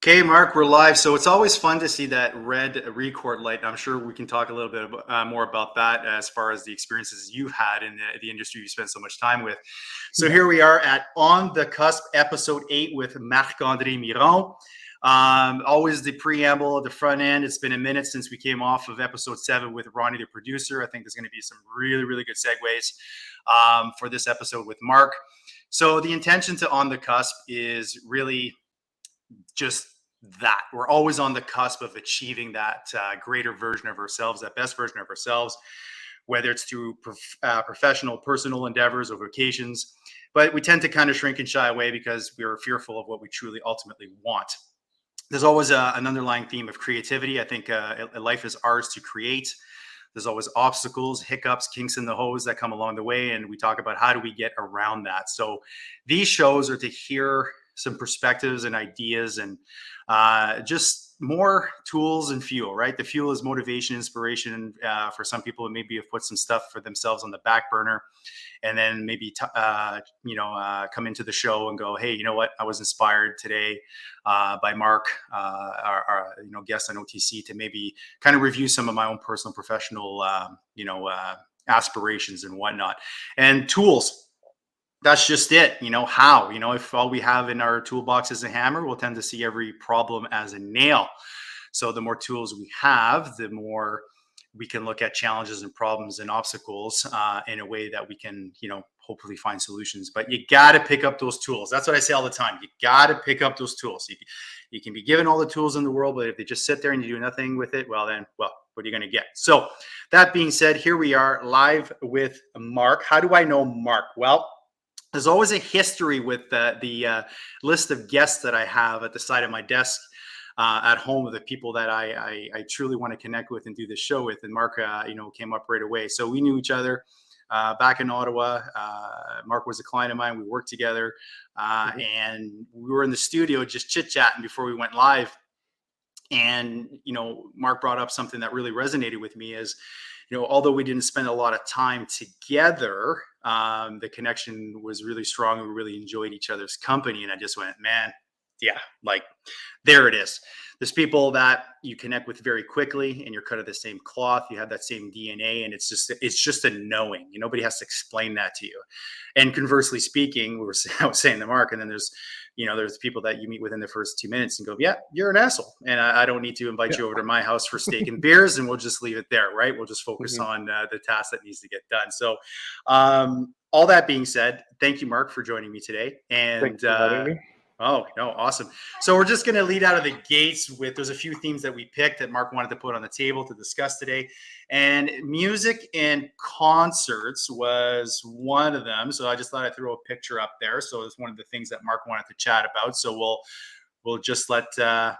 Okay, Mark, we're live. So it's always fun to see that red record light. I'm sure we can talk a little bit more about that as far as the experiences you've had in the industry you spent so much time with. So Yeah. here we are at On the Cusp, episode 8 with Marc-André Miron. Always the preamble at the front end. It's been a minute since we came off of episode 7 with Ronnie, the producer. I think there's going to be some really, really good segues for this episode with Marc. So the intention to On the Cusp is really just that we're always on the cusp of achieving that greater version of ourselves, that best version of ourselves, whether it's through professional, personal endeavors or vocations. But we tend to kind of shrink and shy away because we're fearful of what we truly ultimately want. There's always an underlying theme of creativity. I think life is ours to create. There's always obstacles, hiccups, kinks in the hose that come along the way. And we talk about how do we get around that. So these shows are to hear some perspectives and ideas and just more tools and fuel, right? The fuel is motivation, inspiration. For some people, it maybe have put some stuff for themselves on the back burner and then maybe come into the show and go, hey, you know what? I was inspired today by Marc, our guest on OTC, to maybe kind of review some of my own personal, professional, aspirations and whatnot. And tools. That's just it. How? If all we have in our toolbox is a hammer, we'll tend to see every problem as a nail. So the more tools we have, the more we can look at challenges and problems and obstacles in a way that we can, hopefully find solutions. But you got to pick up those tools. That's what I say all the time. You got to pick up those tools. You can be given all the tools in the world, but if they just sit there and you do nothing with it, well, what are you going to get? So that being said, here we are live with Marc. How do I know Marc? Well, there's always a history with the list of guests that I have at the side of my desk at home of the people that I truly want to connect with and do this show with. And Marc, came up right away. So we knew each other back in Ottawa. Marc was a client of mine. We worked together and we were in the studio just chit-chatting before we went live. And, Marc brought up something that really resonated with me is, although we didn't spend a lot of time together, the connection was really strong and we really enjoyed each other's company. And I just went, man, yeah, there it is. There's people that you connect with very quickly and you're cut of the same cloth. You have that same DNA and it's just a knowing. Nobody has to explain that to you. And conversely speaking, I was saying to Marc, and then there's people that you meet within the first 2 minutes and go, yeah, you're an asshole. And I don't need to invite you over to my house for steak and beers and we'll just leave it there, right? We'll just focus on the task that needs to get done. So all that being said, thank you, Marc, for joining me today. And Thanks for having me. Oh, no, awesome. So we're just going to lead out of the gates with, there's a few themes that we picked that Marc wanted to put on the table to discuss today. And music and concerts was one of them. So I just thought I'd throw a picture up there. So it's one of the things that Marc wanted to chat about. So we'll just let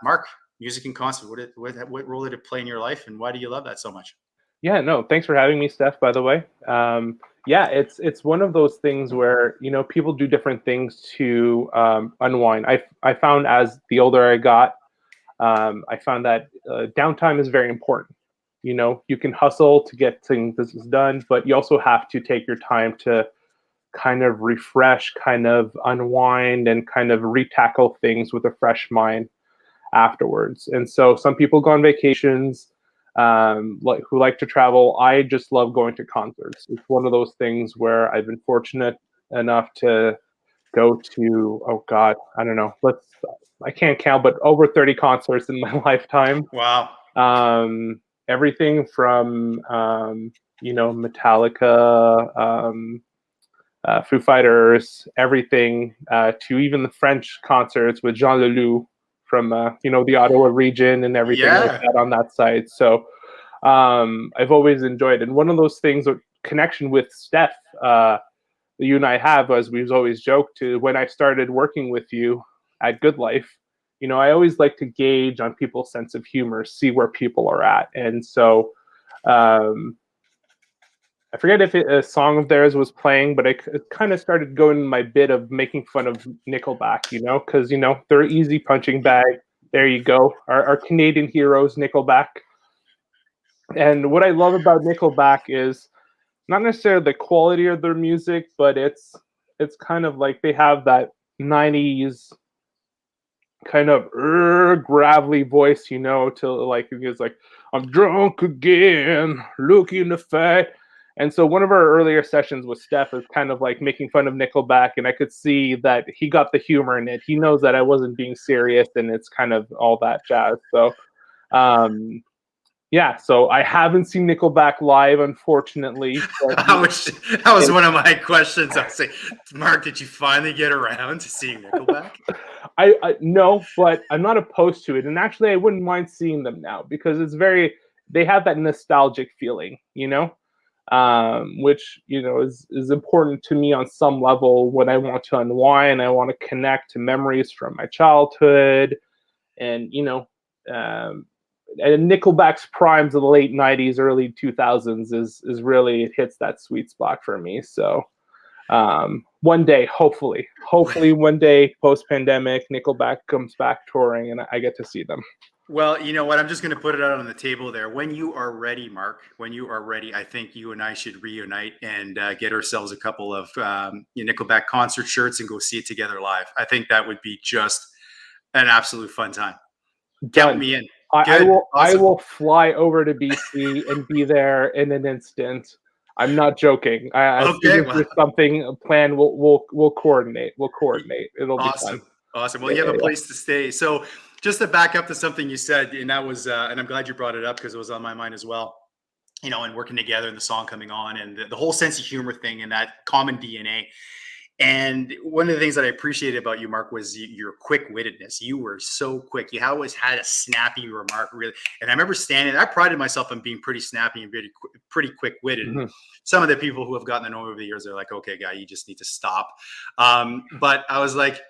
Marc, music and concert, what role did it play in your life and why do you love that so much? Yeah, no, thanks for having me, Steph, by the way. Yeah, it's one of those things where, people do different things to unwind. I found as the older I got, I found that downtime is very important. You can hustle to get things done, but you also have to take your time to kind of refresh, kind of unwind, and kind of retackle things with a fresh mind afterwards. And so some people go on vacations, who like to travel. I just love going to concerts. It's one of those things where I've been fortunate enough to go to, oh God, I don't know. I can't count, but over 30 concerts in my lifetime. Wow. Everything from, Metallica, Foo Fighters, everything, to even the French concerts with Jean Leloup from the Ottawa region and everything like that on that side. So I've always enjoyed it. And one of those things, connection with Steph, you and I have, as we've always joked, to when I started working with you at Good Life, I always like to gauge on people's sense of humor, see where people are at. And so I forget if a song of theirs was playing, but it kind of started going in my bit of making fun of Nickelback, because, they're an easy punching bag. There you go. Our Canadian heroes, Nickelback. And what I love about Nickelback is not necessarily the quality of their music, but it's kind of like they have that 90s kind of gravelly voice, you know, to like he was like, "I'm drunk again, looking to fight." And so one of our earlier sessions with Steph is kind of like making fun of Nickelback, and I could see that he got the humor in it. He knows that I wasn't being serious, and it's kind of all that jazz. So, um, yeah. So I haven't seen Nickelback live, unfortunately. But That was one of my questions. I was saying, Mark, did you finally get around to seeing Nickelback? I no, but I'm not opposed to it, and actually, I wouldn't mind seeing them now because it's very. They have that nostalgic feeling, you know, which you know is important to me on some level when I want to unwind. I want to connect to memories from my childhood, and you know, and Nickelback's primes of the late '90s, early 2000s is really it hits that sweet spot for me. So one day, hopefully one day post pandemic, Nickelback comes back touring and I get to see them. Well, you know what? I'm just going to put it out on the table there. When you are ready, Mark, when you are ready, I think you and I should reunite and get ourselves a couple of Nickelback concert shirts and go see it together live. I think that would be just an absolute fun time. Count Done. me in. I Good. will I Awesome. will fly over to BC and be there in an instant. I'm not joking. As soon Okay. as Well, there's something planned, we'll coordinate. We'll coordinate. It'll be fun. awesome. Awesome. Well, Yeah, you have yeah, a yeah. place to stay. So just to back up to something you said, and that was, and I'm glad you brought it up because it was on my mind as well. You know, and working together and the song coming on and the whole sense of humor thing and that common DNA. And one of the things that I appreciated about you, Mark, was your quick-wittedness. You were so quick. You always had a snappy remark, really. And I remember standing. I prided myself on being pretty snappy and pretty quick-witted. And Mhm. some of the people who have gotten to know me over the years, they're like, "Okay, guy, you just need to stop." But I was like,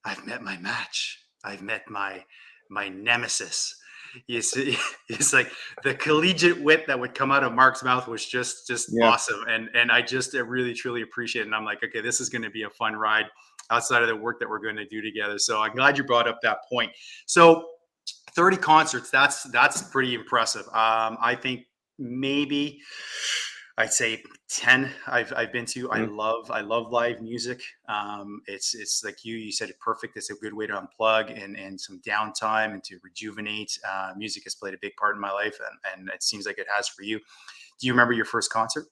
"I've met my match. I've met my nemesis." You see, it's like the collegiate wit that would come out of Mark's mouth was just Yeah. awesome, and I just really truly appreciate it. And I'm like, okay, this is going to be a fun ride outside of the work that we're going to do together. So I'm glad you brought up that point. So 30 concerts, that's pretty impressive. I think maybe I'd say 10 I've been to. I Mhm. love live music. It's like you said it perfect. It's a good way to unplug and some downtime and to rejuvenate. Music has played a big part in my life, and it seems like it has for you. Do you remember your first concert?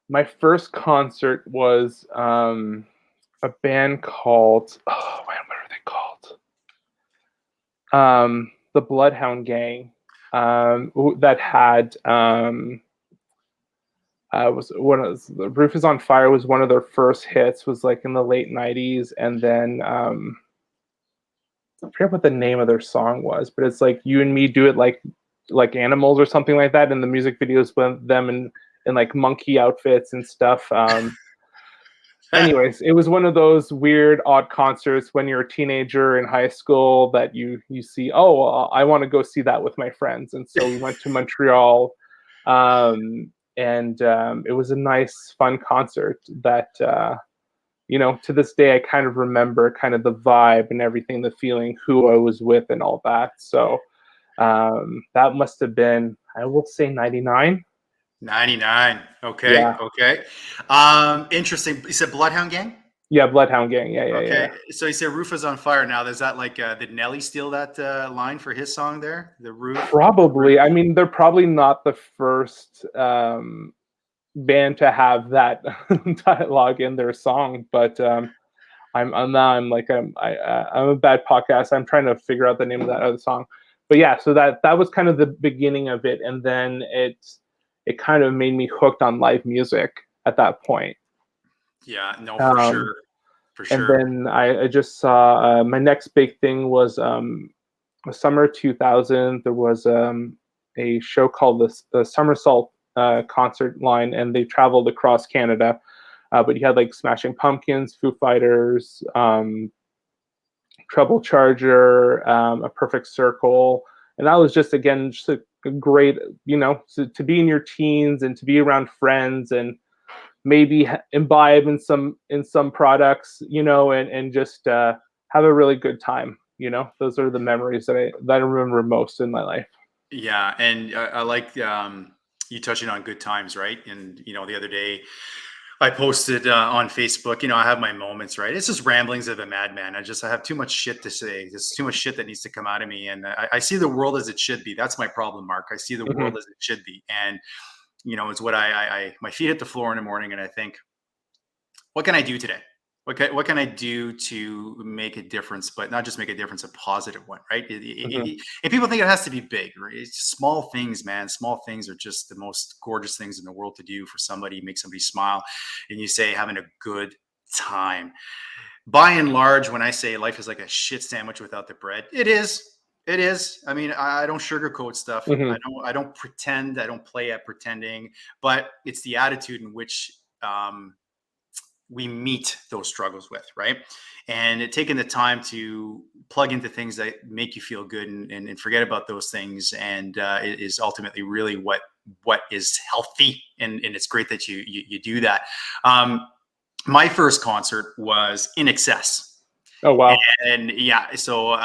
My first concert was a band called what are they called? The Bloodhound Gang. That had was one of the Roof is on Fire was one of their first hits. Was like in the late '90s, and then I forget what the name of their song was, but it's like "You and Me Do It Like Animals" or something like that. And the music videos with them in like monkey outfits and stuff. Anyways, it was one of those weird, odd concerts when you're a teenager in high school that you see. Oh, I want to go see that with my friends, and so we went to Montreal, and it was a nice, fun concert that you know to this day I kind of remember kind of the vibe and everything, the feeling, who I was with, and all that. So that must have been, I will say, '99. 99. Okay, Yeah, okay. Interesting. You said Bloodhound Gang? yeah, Bloodhound Gang. Yeah, yeah, yeah. Okay, so you said Roof is on fire now. Is that like did Nelly steal that line for his song there? The roof. Probably. I mean, they're probably not the first band to have that dialogue in their song, but I'm now I'm like I'm a bad podcast. I'm trying to figure out the name of that other song, but yeah. So that was kind of the beginning of it, and then it kind of made me hooked on live music at that point. Yeah, no, for Um, sure, for and sure. then I just saw my next big thing was summer 2000. There was a show called the Somersault concert line, and they traveled across Canada. But you had like Smashing Pumpkins, Foo Fighters, Treble Charger, A Perfect Circle, and that was just again just a great, you know, to be in your teens and to be around friends and maybe imbibe in some products, you know, and just have a really good time. You know, those are the memories that I remember most in my life. Yeah, and I like you touching on good times, right? And you know, the other day I posted on Facebook, I have my moments, right? It's just ramblings of a madman. I have too much shit to say. There's too much shit that needs to come out of me. And I see the world as it should be. That's my problem, Mark. I see the Hmm. world as it should be. And, it's what my feet hit the floor in the morning and I think, what can I do today? What can I do to make a difference, but not just make a difference, a positive one, right? Hmm. And people think it has to be big, right? It's small things, man. Small things are just the most gorgeous things in the world to do for somebody, make somebody smile. And you say, having a good time. By and large, when I say life is like a shit sandwich without the bread, it is. It is. I mean, I don't sugarcoat stuff. I Hmm. don't. I don't pretend. I don't play at pretending. But it's the attitude in which we meet those struggles with, right? And taking the time to plug into things that make you feel good and forget about those things, and is ultimately really what is healthy. And it's great that you do that. My first concert was In Excess. Oh wow. And yeah, so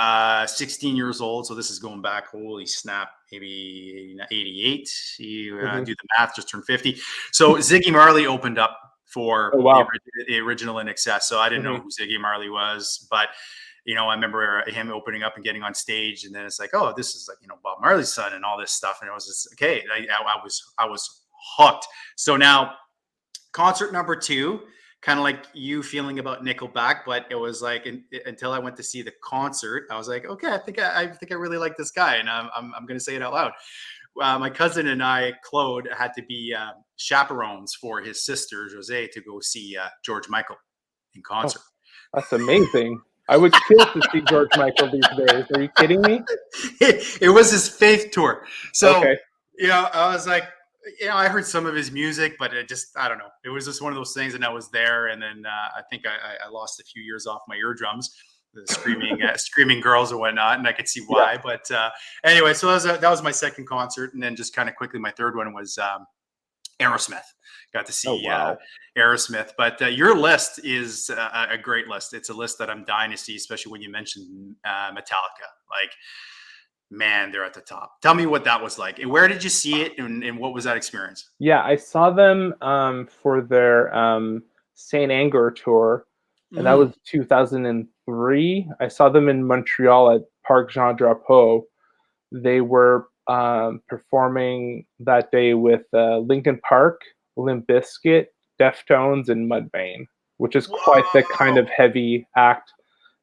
16 years old. So this is going back, holy snap, maybe 88. You Hmm. do the math, just turned 50. So Ziggy Marley opened up for Oh the, wow. the original In Excess. So I didn't know Hmm. who Ziggy Marley was, but I remember him opening up and getting on stage, and then it's like, oh, this is like Bob Marley's son and all this stuff, and it was just okay. I was hooked. So now concert number two, kind of like you feeling about Nickelback, but it was like until I went to see the concert, I was like, okay, I think I really like this guy, and I'm going to say it out loud. My cousin and I, Claude, had to be chaperones for his sister Jose to go see George Michael in Oh, concert. that's amazing. I would kill to see George Michael these days. Are you kidding me? It was his faith tour. So, Okay. I was like, I heard some of his music, but I don't know. It was just one of those things, and I was there. And then I think I lost a few years off my eardrums, the screaming girls and whatnot, and I could see Yeah. why. But anyway, so that was my second concert, and then just kind of quickly, my third one was Aerosmith. Got to Oh see wow. Aerosmith. But your list is a great list. It's a list that I'm dying to see, especially when you mentioned Metallica. Like, man, they're at the top. Tell me what that was like. And where did you see it, and what was that experience? Yeah, I saw them for their Saint Anger tour, and that Mm. was 2003. I saw them in Montreal at Parc Jean Drapeau. They were performing that day with Linkin Park, Limp Bizkit, Deftones, and Mudvayne, which is quite the kind Whoa. of heavy act.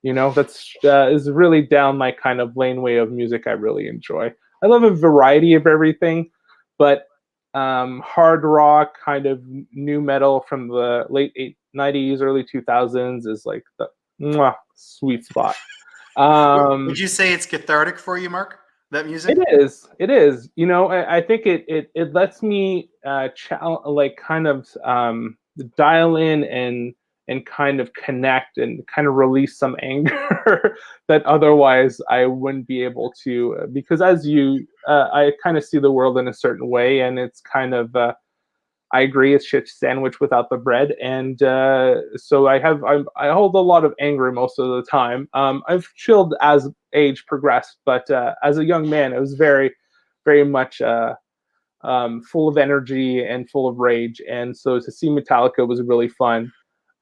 That's is really down my kind of laneway of music I really enjoy. I love a variety of everything, but hard rock, kind of new metal from the late 90s, early 2000s is like the sweet spot. Would Um, you say it's cathartic for you, Mark? That it music? is. It is. I think it lets me like kind of dial in and kind of connect and kind of release some anger that otherwise I wouldn't be able to because I kind of see the world in a certain way, and it's kind of I agree, it's shit sandwich without the bread, and so I hold a lot of anger most of the time. I've chilled as age progressed, but as a young man, it was very, very much full of energy and full of rage, and so to see Metallica was really fun.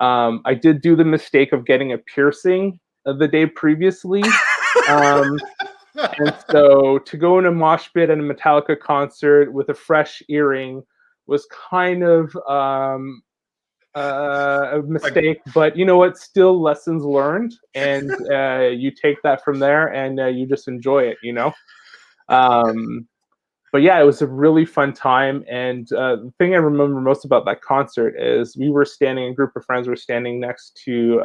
I did do the mistake of getting a piercing the day previously. Um, and so to go in a mosh pit at a Metallica concert with a fresh earring was kind of a mistake, but you know what? Still lessons learned, and you take that from there, and you just enjoy it. But yeah, it was a really fun time. And the thing I remember most about that concert is we were standing, a group of friends were standing next to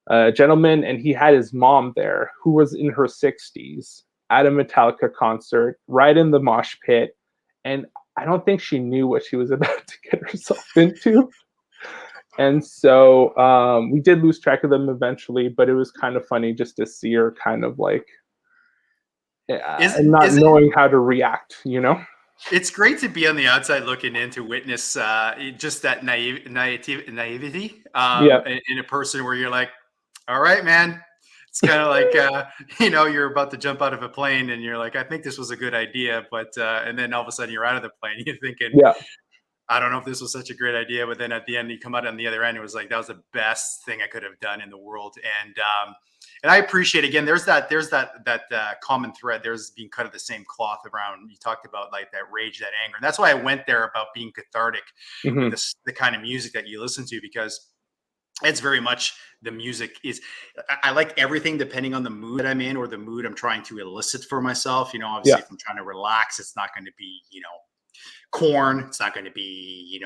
a gentleman, and he had his mom there who was in her 60s at a Metallica concert, right in the mosh pit. And I don't think she knew what she was about to get herself into. And so we did lose track of them eventually, but it was kind of funny just to see her kind of like is not is it? knowing how to react. It's great to be on the outside looking in to witness just that naivety Yeah. in a person where you're like, all right, man. It's kind of like you're about to jump out of a plane and you're like, I think this was a good idea, but and then all of a sudden you're out of the plane. You're thinking, Yeah. I don't know if this was such a great idea, but then at the end, you come out on the other end, it was like that was the best thing I could have done in the world. And I appreciate again. There's that common thread. There's being cut of the same cloth around. You talked about like that rage, that anger, and that's why I went there about being cathartic with Hmm. this the kind of music that you listen to because it's very much the music is I like everything depending on the mood that I'm in or the mood I'm trying to elicit for myself. Obviously Yeah. if I'm trying to relax, it's not going to be, Corn. It's not going to be,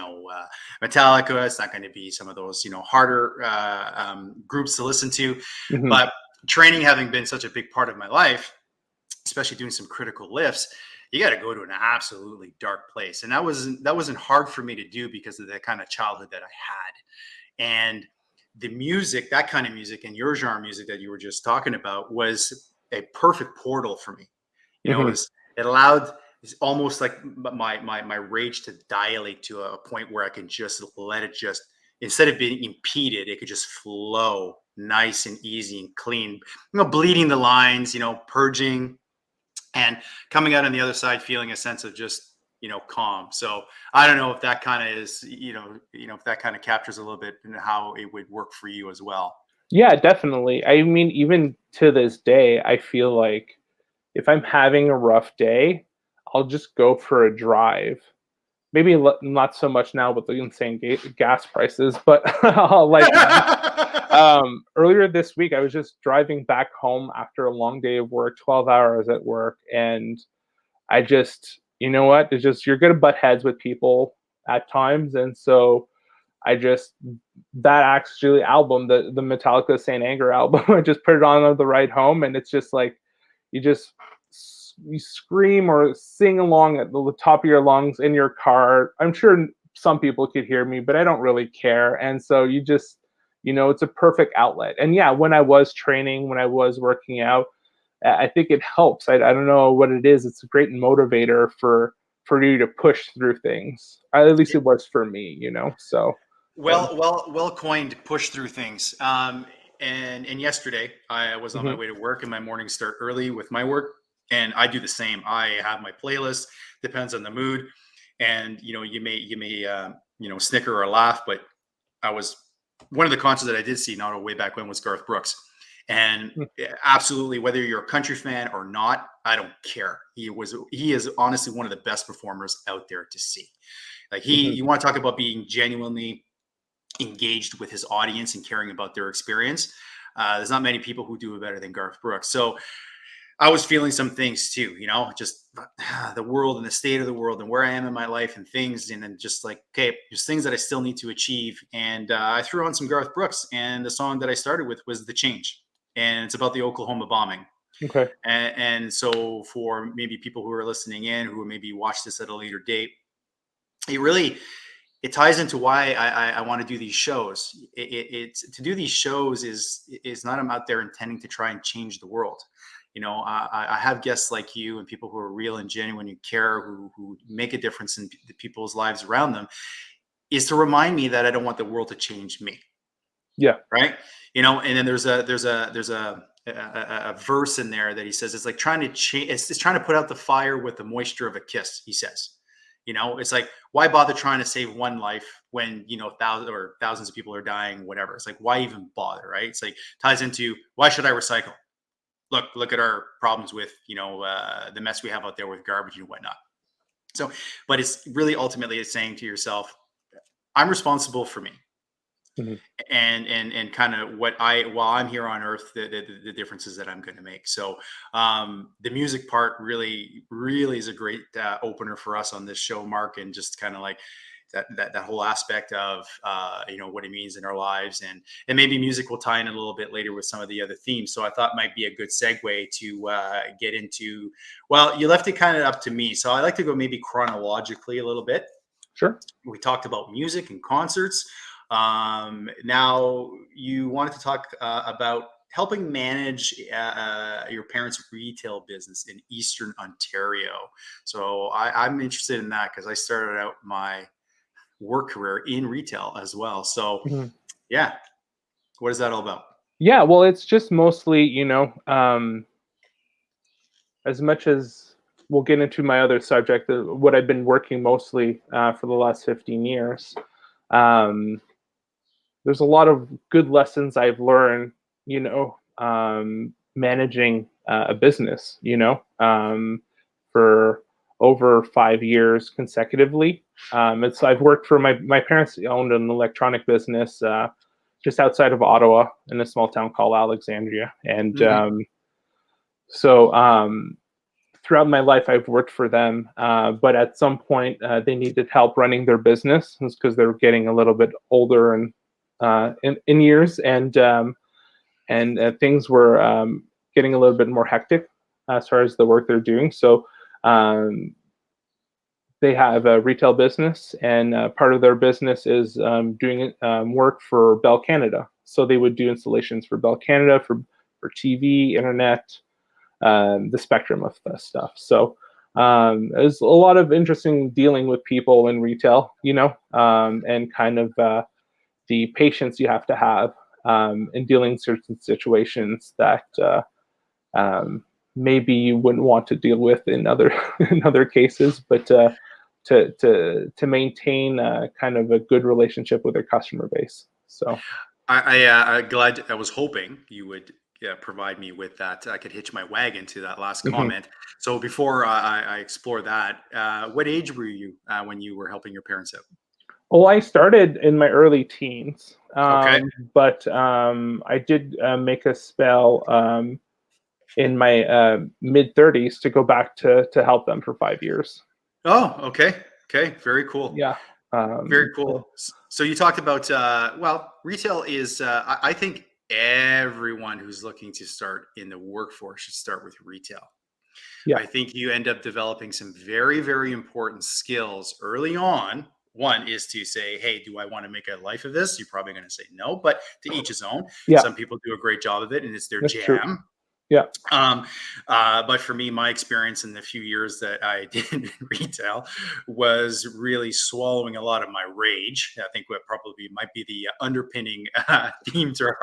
Metallica. It's not going to be some of those, harder groups to listen to. Hmm. But training having been such a big part of my life, especially doing some critical lifts, you got to go to an absolutely dark place, and that wasn't hard for me to do because of the kind of childhood that I had. And the music, that kind of music, and your genre music that you were just talking about, was a perfect portal for me. Hmm. It allowed it's almost like my rage to dilate to a point where I can just let it just instead of being impeded, it could just flow nice and easy and clean. Bleeding the lines, purging and coming out on the other side feeling a sense of just calm. So I don't know if that kind of is if that kind of captures a little bit and how it would work for you as well. Yeah, definitely. I mean, even to this day, I feel like if I'm having a rough day, I'll just go for a drive. Maybe not so much now with the insane gas prices, but like earlier this week, I was just driving back home after a long day of work, 12 hours at work, and I just, you know what? It's just you're gonna butt heads with people at times, and so I just that actually album, the Metallica Saint Anger album, I just put it on the ride home, and it's just like you just you scream or sing along at the top of your lungs in your car. I'm sure some people could hear me, but I don't really care, and so you just it's a perfect outlet. And yeah, when I was training, when I was working out, I think it helps. I don't know what it is. It's a great motivator for you to push through things. At least it was for me. So Well coined. Push through things. And yesterday I was on my mhm, way to work, and my mornings start early with my work, and I do the same. I have my playlist. Depends on the mood, and you may snicker or laugh, but I was one of the concerts that I did see not way back when was Garth Brooks. And mm, absolutely, whether you're a country fan or not, I don't care. He is honestly one of the best performers out there to see. Like mhm. you want to talk about being genuinely engaged with his audience and caring about their experience. There's not many people who do it better than Garth Brooks. So I was feeling some things too, just the world and the state of the world and where I am in my life and things. And then just like, okay, there's things that I still need to achieve. And I threw on some Garth Brooks, and the song that I started with was The Change. And it's about the Oklahoma bombing. Okay. And so for maybe people who are listening in who maybe watch this at a later date, it really it ties into why I want to do these shows. It's to do these shows is not I'm out there intending to try and change the world. I have guests like you and people who are real and genuine, who care, who make a difference in the people's lives around them. Is to remind me that I don't want the world to change me, Yeah. right? And then there's a verse in there that he says it's like trying to change. It's trying to put out the fire with the moisture of a kiss. He says, it's like why bother trying to save one life when thousands of people are dying, whatever. It's like why even bother, right? It's like ties into why should I recycle? Look at our problems with the mess we have out there with garbage and whatnot. So, but it's really ultimately it's saying to yourself, I'm responsible for me Mhm. and kind of what I while I'm here on earth, the differences that I'm going to make. So the music part really is a great opener for us on this show, Mark, and just kind of like that whole aspect of what it means in our lives, and maybe music will tie in a little bit later with some of the other themes. So I thought might be a good segue to get into. Well, you left it kind of up to me, so I like to go maybe chronologically a little bit. Sure. We talked about music and concerts. Now you wanted to talk about helping manage your parents' retail business in Eastern Ontario. So I'm interested in that because I started out my work career in retail as well. So Mhm. yeah, what is that all about? Yeah, well, it's just mostly, as much as we'll get into my other subject, what I've been working mostly for the last 15 years. Um, there's a lot of good lessons I've learned, managing a business, for over 5 years consecutively. And so I've worked for my parents owned an electronic business just outside of Ottawa in a small town called Alexandria. And so throughout my life, I've worked for them. But at some point, they needed help running their business because they were getting a little bit older and in years, and things were getting a little bit more hectic as far as the work they're doing. So they have a retail business, and part of their business is doing work for Bell Canada. So they would do installations for Bell Canada for TV, internet, the spectrum of stuff. So there's a lot of interesting dealing with people in retail, and kind of the patience you have to have in dealing with certain situations that maybe you wouldn't want to deal with in other in other cases, but to maintain kind of a good relationship with their customer base. So I glad. I was hoping you would provide me with that. I could hitch my wagon to that last comment. So before I explore that, what age were you when you were helping your parents out? Well, I started in my early teens, Okay. but I did make a spell in my mid 30s to go back to help them for 5 years. Oh, okay. Okay. Very cool. Yeah. Very cool. So you talked about, well, retail is, I think everyone who's looking to start in the workforce should start with retail. Yeah. I think you end up developing some very, very important skills early on. One is to say, hey, do I want to make a life of this? You're probably going to say no, but to each his own. Yeah. Some people do a great job of it and it's their That's true. jam. Yeah. But for me, my experience in the few years that I did in retail was really swallowing a lot of my rage. I think what probably might be the underpinning theme to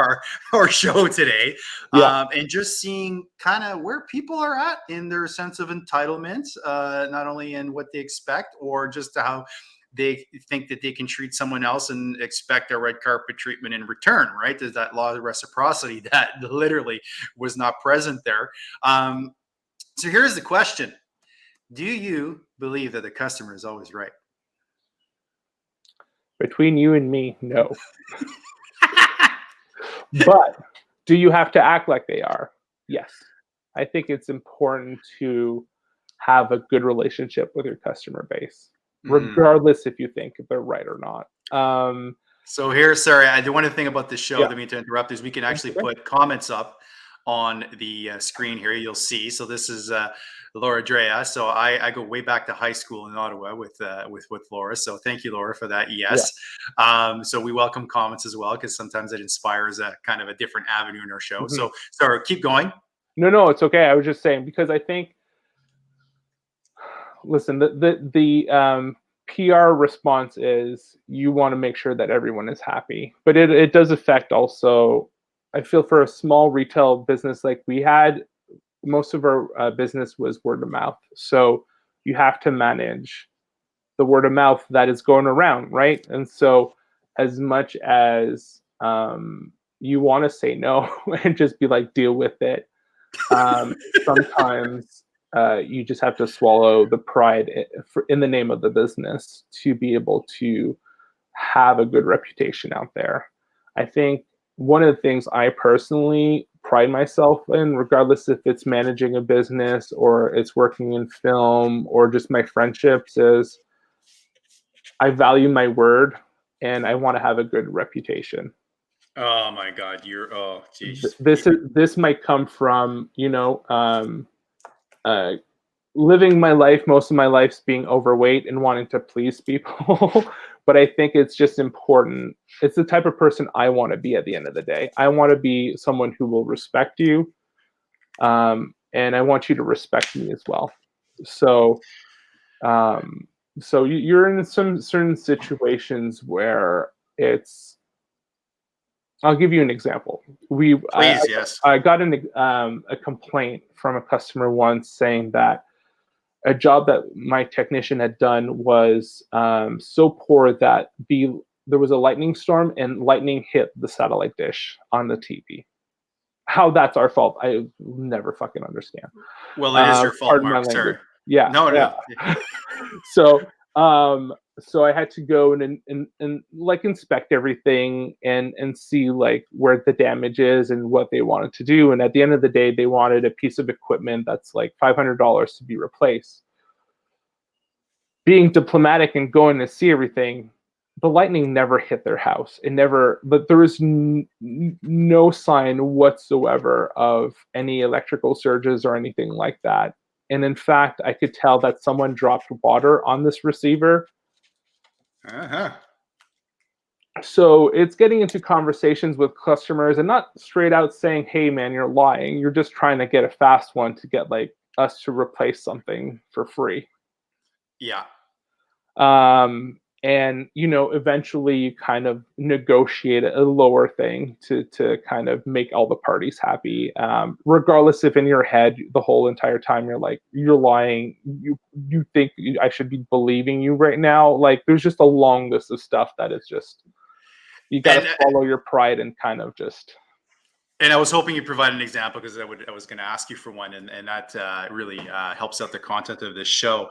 our show today. Yeah. And just seeing kind of where people are at in their sense of entitlement, not only in what they expect or just how they think that they can treat someone else and expect a red carpet treatment in return, right? There's that law of reciprocity that literally was not present there. So here's the question. Do you believe that the customer is always right? Between you and me, no. But do you have to act like they are? Yes. I think it's important to have a good relationship with your customer base, regardless if you think if they're right or not. So here, sorry, I do one thing about this show. Yeah. That mean to interrupt is we can actually put comments up on the screen here. You'll see. So this is Laura Drea. So I go way back to high school in Ottawa with Laura. So thank you, Laura, for that. Yes. Yeah. So we welcome comments as well because sometimes it inspires a kind of a different avenue in our show. So sorry, keep going. No, it's okay. I was just saying because I think, listen, the PR response is you want to make sure that everyone is happy, but it does affect also. I feel for a small retail business like we had, most of our business was word of mouth. So you have to manage the word of mouth that is going around, right? And so as much as you want to say no and just be like, deal with it, sometimes you just have to swallow the pride in the name of the business to be able to have a good reputation out there. I think one of the things I personally pride myself in, regardless if it's managing a business or it's working in film or just my friendships, is I value my word and I want to have a good reputation. Oh my God, oh geez. This might come from living my life, most of my life's being overweight and wanting to please people. But I think it's just important. It's the type of person I want to be at the end of the day. I want to be someone who will respect you. And I want you to respect me as well. So, you're in some certain situations where I'll give you an example. Please, yes. I got a complaint from a customer once saying that a job that my technician had done was so poor that there was a lightning storm and lightning hit the satellite dish on the TV. How that's our fault, I never fucking understand. Well, it is your fault, Pardon my Mark. Sorry. language. Yeah, No, yeah. no. So, so I had to go and like inspect everything and see like where the damage is and what they wanted to do. And at the end of the day, they wanted a piece of equipment that's like $500 to be replaced. Being diplomatic and going to see everything, the lightning never hit their house. It never, but there was no sign whatsoever of any electrical surges or anything like that. And in fact, I could tell that someone dropped water on this receiver. Uh-huh. So it's getting into conversations with customers and not straight out saying, hey man, you're lying. You're just trying to get a fast one to get like us to replace something for free. Yeah. And eventually you kind of negotiate a lower thing to kind of make all the parties happy, regardless if in your head the whole entire time you're like, you're lying, you think I should be believing you right now. Like there's just a long list of stuff that is just, you got to swallow your pride and kind of just. And I was hoping you provide an example because I was going to ask you for one, and that really helps out the content of this show.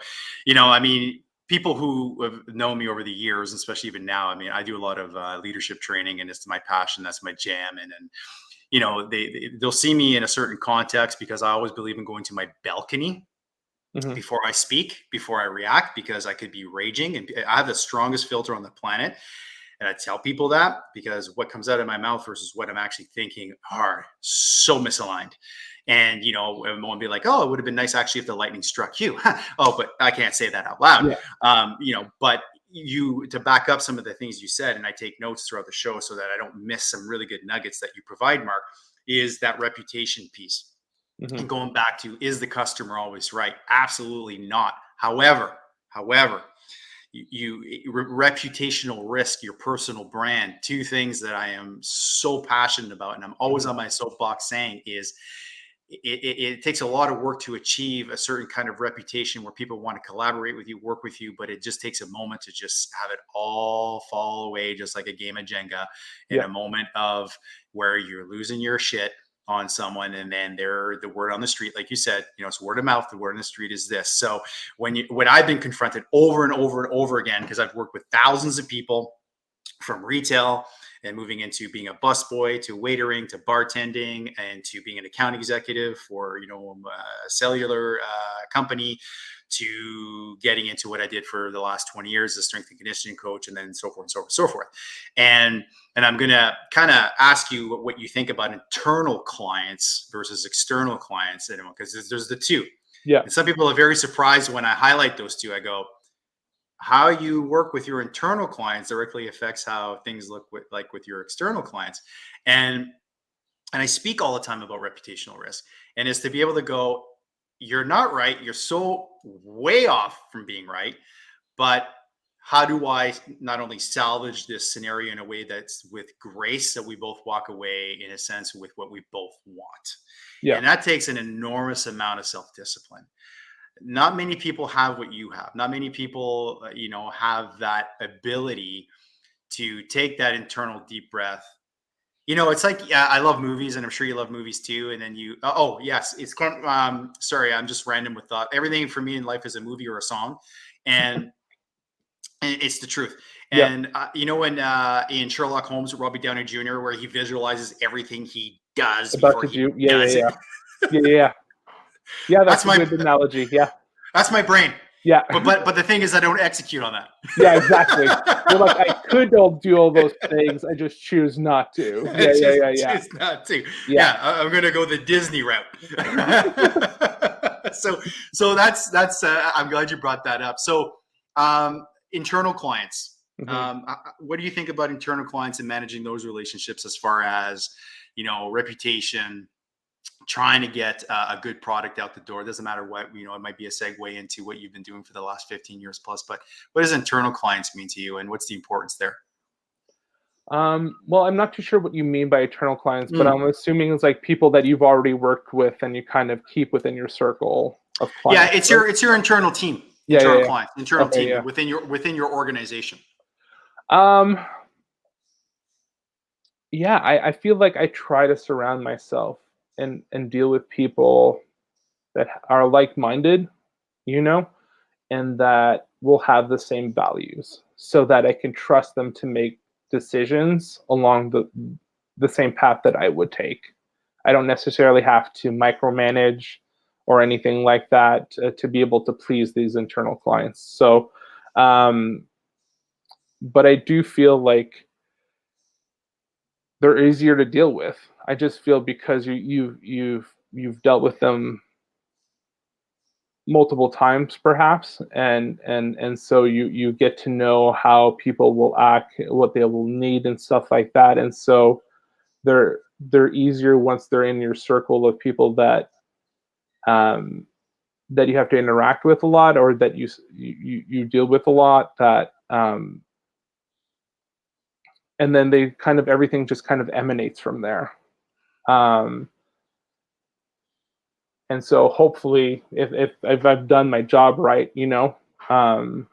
I mean, people who have known me over the years, especially even now, I mean, I do a lot of leadership training, and it's my passion. That's my jam. And they'll see me in a certain context because I always believe in going to my balcony before I speak, before I react, because I could be raging, and I have the strongest filter on the planet. And I tell people that because what comes out of my mouth versus what I'm actually thinking are so misaligned. And, everyone will be like, oh, it would have been nice actually if the lightning struck you. Oh, but I can't say that out loud. Yeah. But to back up some of the things you said, and I take notes throughout the show so that I don't miss some really good nuggets that you provide, Mark, is that reputation piece. And going back to, is the customer always right? Absolutely not. However, reputational risk, your personal brand, two things that I am so passionate about, and I'm always on my soapbox saying is it takes a lot of work to achieve a certain kind of reputation where people want to collaborate with you, work with you, but it just takes a moment to just have it all fall away, just like a game of Jenga, in a moment of where you're losing your shit on someone, and then they're the word on the street, like you said, it's word of mouth. The word on the street is this. So when I've been confronted over and over and over again, because I've worked with thousands of people from retail and moving into being a busboy to waitering to bartending and to being an account executive for a cellular company, to getting into what I did for the last 20 years as a strength and conditioning coach, and then so forth and so forth and so forth. And I'm going to kind of ask you what you think about internal clients versus external clients, because there's the two. Yeah. And some people are very surprised when I highlight those two. I go, how you work with your internal clients directly affects how things look with your external clients. And I speak all the time about reputational risk, and it's to be able to go, you're not right. You're so way off from being right. But how do I not only salvage this scenario in a way that's with grace, that we both walk away in a sense with what we both want? Yeah. And that takes an enormous amount of self-discipline. Not many people have what you have. Not many people, have that ability to take that internal deep breath. It's like, I love movies, and I'm sure you love movies too. And then oh yes, it's sorry, I'm just random with thought. Everything for me in life is a movie or a song, and it's the truth. And when in Sherlock Holmes with Robbie Downey Jr., where he visualizes everything he does about before to do. he does it. Yeah, that's a good analogy. Yeah, that's my brain. Yeah. But the thing is, I don't execute on that. Yeah, exactly. You're like, I could do all those things. I just choose not to. Yeah. Choose not to. Yeah, I'm going to go the Disney route. So that's I'm glad you brought that up. So internal clients. What do you think about internal clients and managing those relationships as far as, reputation, trying to get a good product out the door? It doesn't matter what, it might be a segue into what you've been doing for the last 15 years plus, but what does internal clients mean to you, and what's the importance there? Well, I'm not too sure what you mean by eternal clients, but I'm assuming it's like people that you've already worked with and you kind of keep within your circle. of Yeah, clients, it's right? your internal team, Yeah, yeah, internal yeah. clients, internal Okay, team yeah. within your organization. Um, yeah, I feel like I try to surround myself and deal with people that are like-minded, you know, and that will have the same values so that I can trust them to make decisions along the same path that I would take. I don't necessarily have to micromanage or anything like that to be able to please these internal clients. So, um, but I do feel like they're easier to deal with. I just feel because you've dealt with them multiple times perhaps, and so you get to know how people will act, what they will need and stuff like that, and so they're easier once they're in your circle of people um that you have to interact with a lot, or that you deal with a lot, that and then they kind of everything just kind of emanates from there. um and so hopefully if I've done my job right, um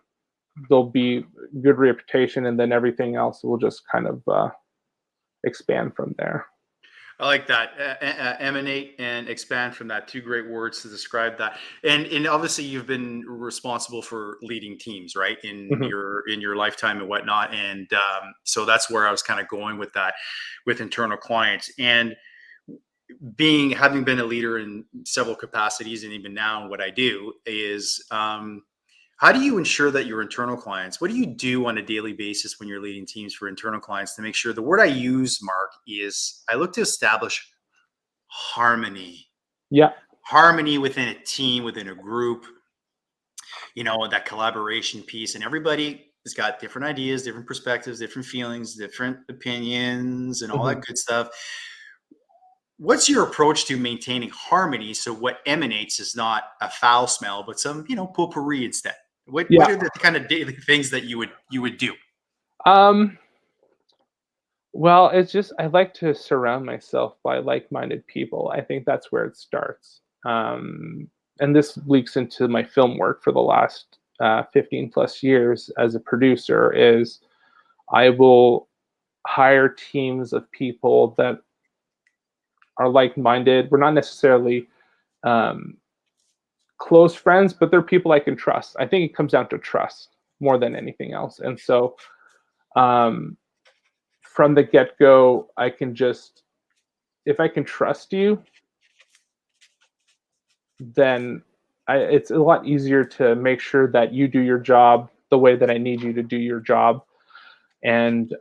there'll be good reputation, and then everything else will just kind of expand from there. I like that. Emanate and expand from that. Two great words to describe that. And obviously you've been responsible for leading teams, right? Mhm. In your lifetime and whatnot. And so that's where I was kind of going with that, with internal clients. And having been a leader in several capacities, and even now what I do is, how do you ensure that your internal clients, what do you do on a daily basis when you're leading teams for internal clients to make sure, the word I use, Mark, is I look to establish harmony, Yeah. harmony within a team, within a group, that collaboration piece. And everybody has got different ideas, different perspectives, different feelings, different opinions, and all that Mhm. good stuff. What's your approach to maintaining harmony so what emanates is not a foul smell, but some, potpourri instead? What Yeah. are the kind of daily things that you would do? um well, it's just I like to surround myself by like-minded people. I think that's where it starts. And this leaks into my film work for the last 15 plus years as a producer. Is I will hire teams of people that are like-minded. We're not necessarily um, close friends, but they're people I can trust. I think it comes down to trust more than anything else. And so um, from the get-go, I can just, if I can trust you, then it's a lot easier to make sure that you do your job the way that I need you to do your job. And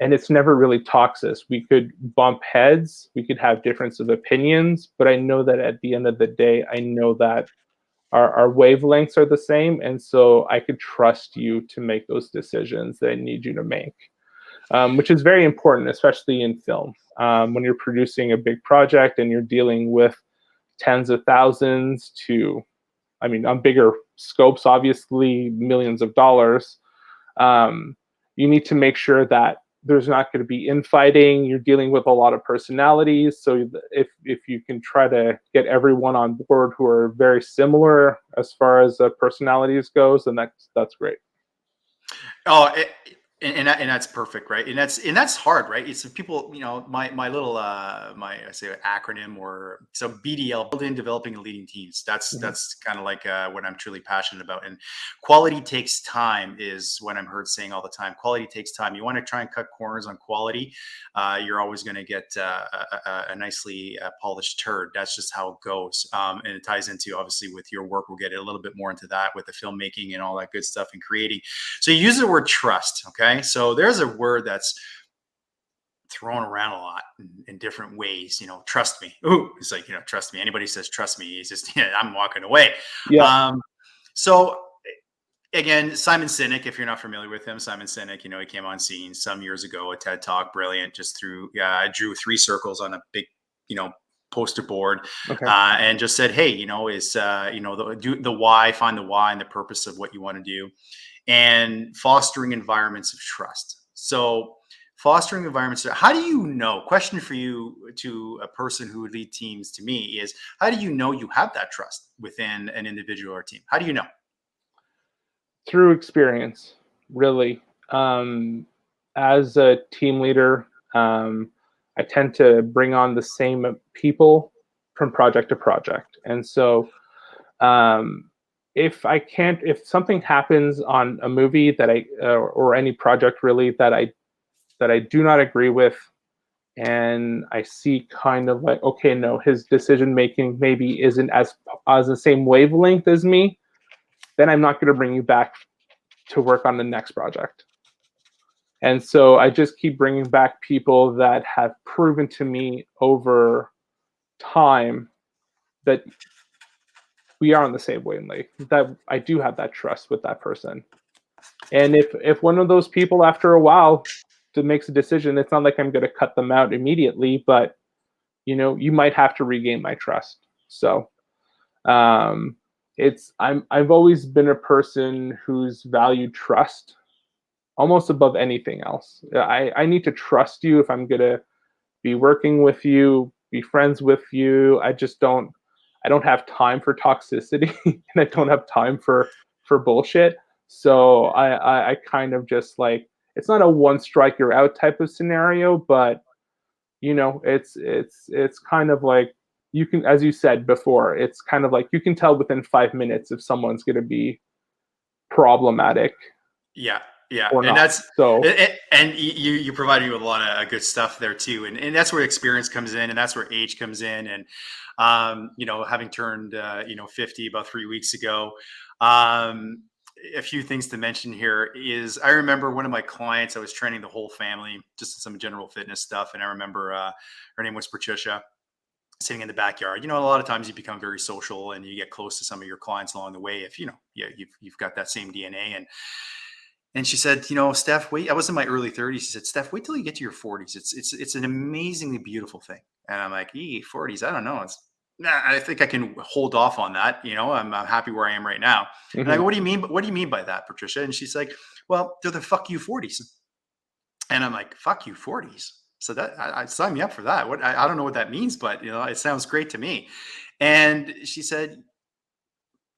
it's never really toxic. We could bump heads, we could have difference of opinions, but I know that at the end of the day, I know that our wavelengths are the same, and so I could trust you to make those decisions that I need you to make, which is very important, especially in film. When you're producing a big project and you're dealing with tens of thousands to, I mean, on bigger scopes, obviously millions of dollars, um, you need to make sure that there's not going to be infighting. You're dealing with a lot of personalities, so if you can try to get everyone on board who are very similar as far as personalities goes, then that's great. Oh, and that's perfect, right? And that's hard, right? It's people, my little my I say acronym, or so BDL, building, developing, and leading teams. That's Mhm. that's kind of like what I'm truly passionate about. And quality takes time is what I'm heard saying all the time. Quality takes time. You want to try and cut corners on quality, you're always going to get a nicely polished turd. That's just how it goes. And it ties into, obviously, with your work. We'll get a little bit more into that with the filmmaking and all that good stuff and creating. So you use the word trust. Okay. So there's a word that's thrown around a lot in different ways. Trust me. Ooh, it's like, trust me. Anybody says trust me, it's just, I'm walking away. Yeah. Um, so again, Simon Sinek, if you're not familiar with him, Simon Sinek, he came on scene some years ago, a TED talk, brilliant, just through, I drew three circles on a big, you know, poster board, Okay. and just said, hey, is, do the why, find the why and the purpose of what you want to do, and fostering environments of trust. So fostering environments. How do you know? Question for you to a person who would lead teams to me is, how do you know you have that trust within an individual or team? How do you know? Through experience, really. Um, as a team leader, I tend to bring on the same people from project to project. And so um, if something happens on a movie that or any project really that I do not agree with, and I see kind of like, okay, no, his decision making maybe isn't as the same wavelength as me, then I'm not going to bring you back to work on the next project. And so I just keep bringing back people that have proven to me over time that we are on the same wavelength, that I do have that trust with that person. And if one of those people after a while makes a decision, it's not like I'm going to cut them out immediately, but you might have to regain my trust. So um, I've always been a person who's valued trust almost above anything else. I need to trust you if I'm gonna be working with you, be friends with you. I don't have time for toxicity and I don't have time for bullshit. So I kind of just like, it's not a one strike you're out type of scenario, but it's kind of like, you can, as you said before, it's kind of like you can tell within 5 minutes if someone's gonna be problematic Yeah, yeah, or and not. So and you provided me with a lot of good stuff there too, and that's where experience comes in, and that's where age comes in, and having turned 50 about 3 weeks ago, um, a few things to mention here is I remember one of my clients. I was training the whole family, just some general fitness stuff, and I remember her name was Patricia. Sitting in the backyard, a lot of times you become very social and you get close to some of your clients along the way. If yeah, you've got that same DNA, and she said, Steph, wait, I was in my early 30s. She said, Steph, wait till you get to your 40s. It's an amazingly beautiful thing. And I'm like, 40s, I don't know. I think I can hold off on that. I'm happy where I am right now. And I go, mhm. what do you mean? What do you mean by that, Patricia? And she's like, well, they're the fuck you 40s. And I'm like, fuck you 40s. So that I sign me up for that. I don't know what that means, but it sounds great to me. And she said,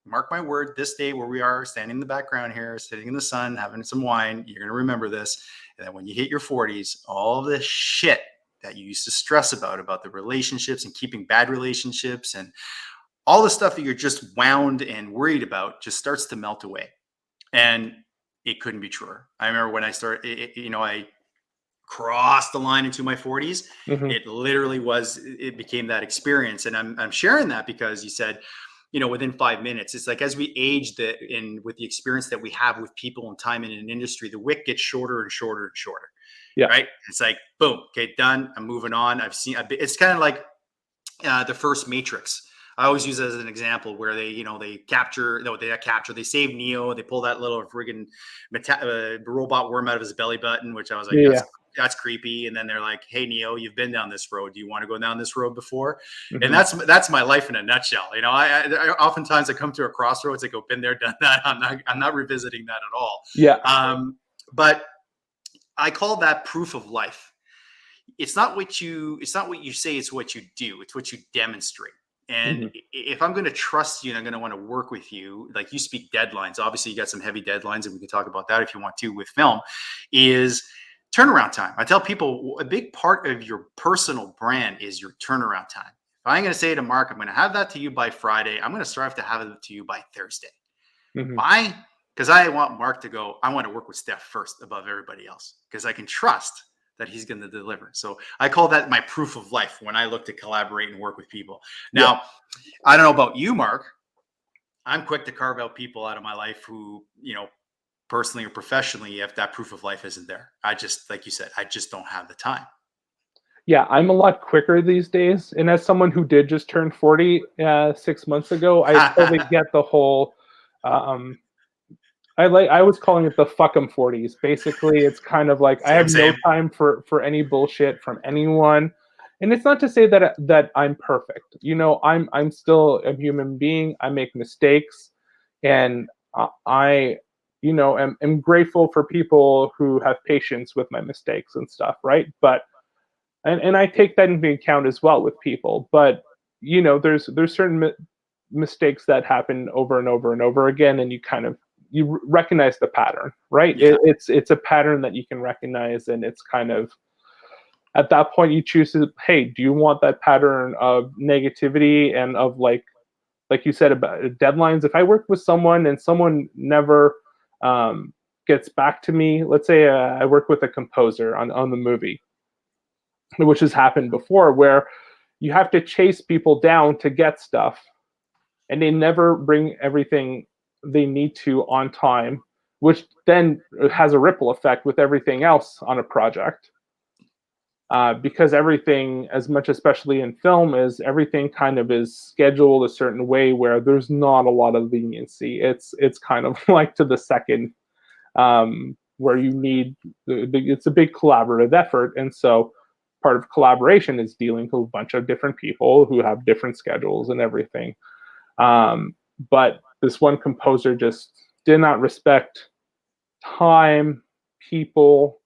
mark my word, this day where we are standing in the background here, sitting in the sun, having some wine, you're going to remember this. And then when you hit your 40s, all the shit that you used to stress about the relationships and keeping bad relationships and all the stuff that you're just wound and worried about just starts to melt away. And it couldn't be truer. I remember when I started, I crossed the line into my 40s. Mhm. It became that experience. And I'm sharing that because you said, within 5 minutes, it's like as we age with the experience that we have with people and time in an industry, the wick gets shorter and shorter and shorter. Yeah. Right. It's like, boom, okay, done. I'm moving on. It's kind of like the first Matrix. I always use it as an example where they capture, no, they capture, they save Neo, they pull that little friggin' robot worm out of his belly button, which I was like, Yeah. that's creepy. And then they're like, hey Neo, you've been down this road. Do you want to go down this road before? And Mhm. that's my life in a nutshell. I oftentimes I come to a crossroads. I go, been there, done that. I'm not revisiting that at all. Yeah. But I call that proof of life. It's not what you say, it's what you do, it's what you demonstrate. And Mhm. if I'm going to trust you and I'm going to want to work with you, like you speak deadlines, obviously you got some heavy deadlines and we can talk about that if you want to with film, is turnaround time. I tell people a big part of your personal brand is your turnaround time. If I'm going to say to Mark, I'm going to have that to you by Friday, I'm going to strive to have it to you by Thursday. Mhm. Why? Because I want Mark to go, I want to work with Steph first above everybody else because I can trust that he's going to deliver. So I call that my proof of life when I look to collaborate and work with people. Yeah. Now, I don't know about you, Mark. I'm quick to carve out people out of my life who, personally or professionally, if that proof of life isn't there. I just, like you said, I just don't have the time. Yeah, I'm a lot quicker these days. And as someone who did just turn 40 6 months ago, I totally get the whole um I was calling it the fuck 'em 40s. Basically, it's kind of like I Same, have no same. time for any bullshit from anyone. And it's not to say that I'm perfect. I'm still a human being. I make mistakes, and I am grateful for people who have patience with my mistakes and stuff, right? But and I take that into account as well with people. But there's certain mistakes that happen over and over and over again, and you recognize the pattern, right? Yeah. It's a pattern that you can recognize, and it's kind of at that point you choose to, hey, do you want that pattern of negativity and of like you said about deadlines? If I work with someone and someone never gets back to me, let's say I work with a composer on the movie, which has happened before, where you have to chase people down to get stuff, and they never bring everything they need to on time, which then has a ripple effect with everything else on a project. Because everything, as much especially in film, is everything kind of is scheduled a certain way where there's not a lot of leniency. It's kind of like to the second, where you need it's a big collaborative effort, and so part of collaboration is dealing with a bunch of different people who have different schedules and everything. But this one composer just did not respect time, people,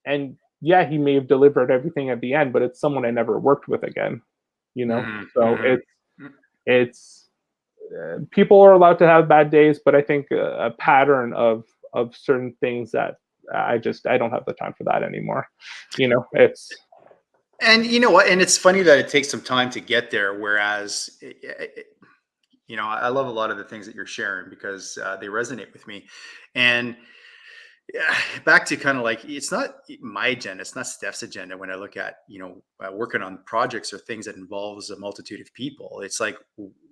and yeah, he may have delivered everything at the end, but it's someone I never worked with again. So Mm-hmm. it's people are allowed to have bad days, but I think a pattern of certain things that I don't have the time for that anymore. It's And you know what? And it's funny that it takes some time to get there. Whereas, I love a lot of the things that you're sharing because they resonate with me. And yeah, back to kind of like, it's not my agenda, it's not Steph's agenda. When I look at working on projects or things that involves a multitude of people, it's like,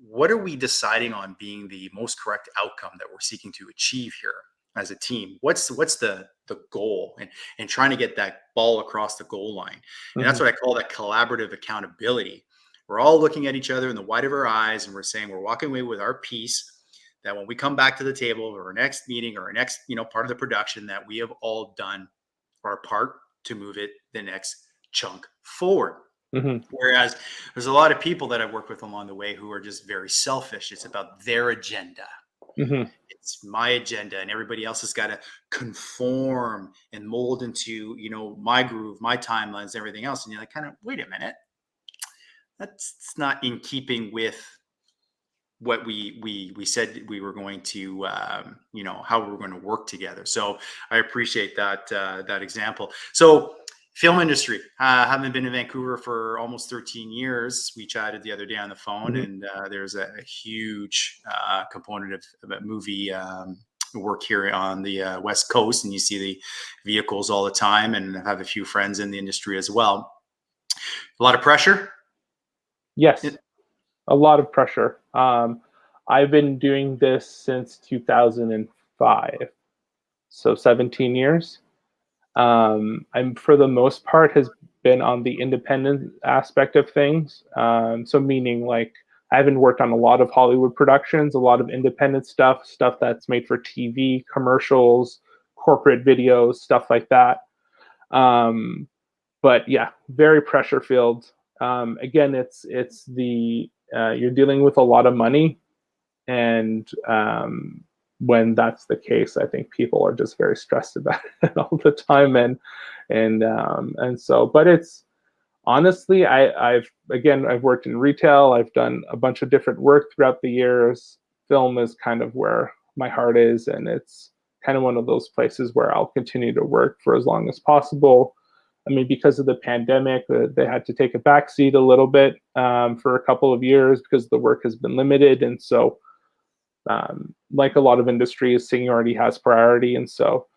what are we deciding on being the most correct outcome that we're seeking to achieve here as a team? What's the goal, and trying to get that ball across the goal line. And that's mhm, what I call that collaborative accountability. We're all looking at each other in the white of our eyes, and we're saying we're walking away with our piece, that when we come back to the table or our next meeting or our next part of the production, that we have all done our part to move it the next chunk forward. mhm, Whereas there's a lot of people that I've worked with along the way who are just very selfish. It's about their agenda. mhm, It's my agenda, and everybody else has got to conform and mold into my groove, my timelines, everything else. And you're like, kind of, wait a minute, that's not in keeping with what we said we were going to, how we were going to work together. So I appreciate that example. So film industry, having been in Vancouver for almost 13 years, we chatted the other day on the phone, mhm. and there's a huge component of movie work here on the West Coast, and you see the vehicles all the time, and I have a few friends in the industry as well. A lot of pressure. Yes, a lot of pressure. I've been doing this since 2005, so 17 years. I'm for the most part has been on the independent aspect of things. So meaning like I haven't worked on a lot of Hollywood productions, a lot of independent stuff that's made for TV, commercials, corporate videos, stuff like that. Um, but yeah, very pressure filled. Again, it's the you're dealing with a lot of money, and when that's the case, I think people are just very stressed about it all the time, and so. But it's honestly, I've worked in retail. I've done a bunch of different work throughout the years. Film is kind of where my heart is, and it's kind of one of those places where I'll continue to work for as long as possible. I mean, because of the pandemic, they had to take a backseat a little bit for a couple of years because the work has been limited, and so like a lot of industries, seniority has priority, and so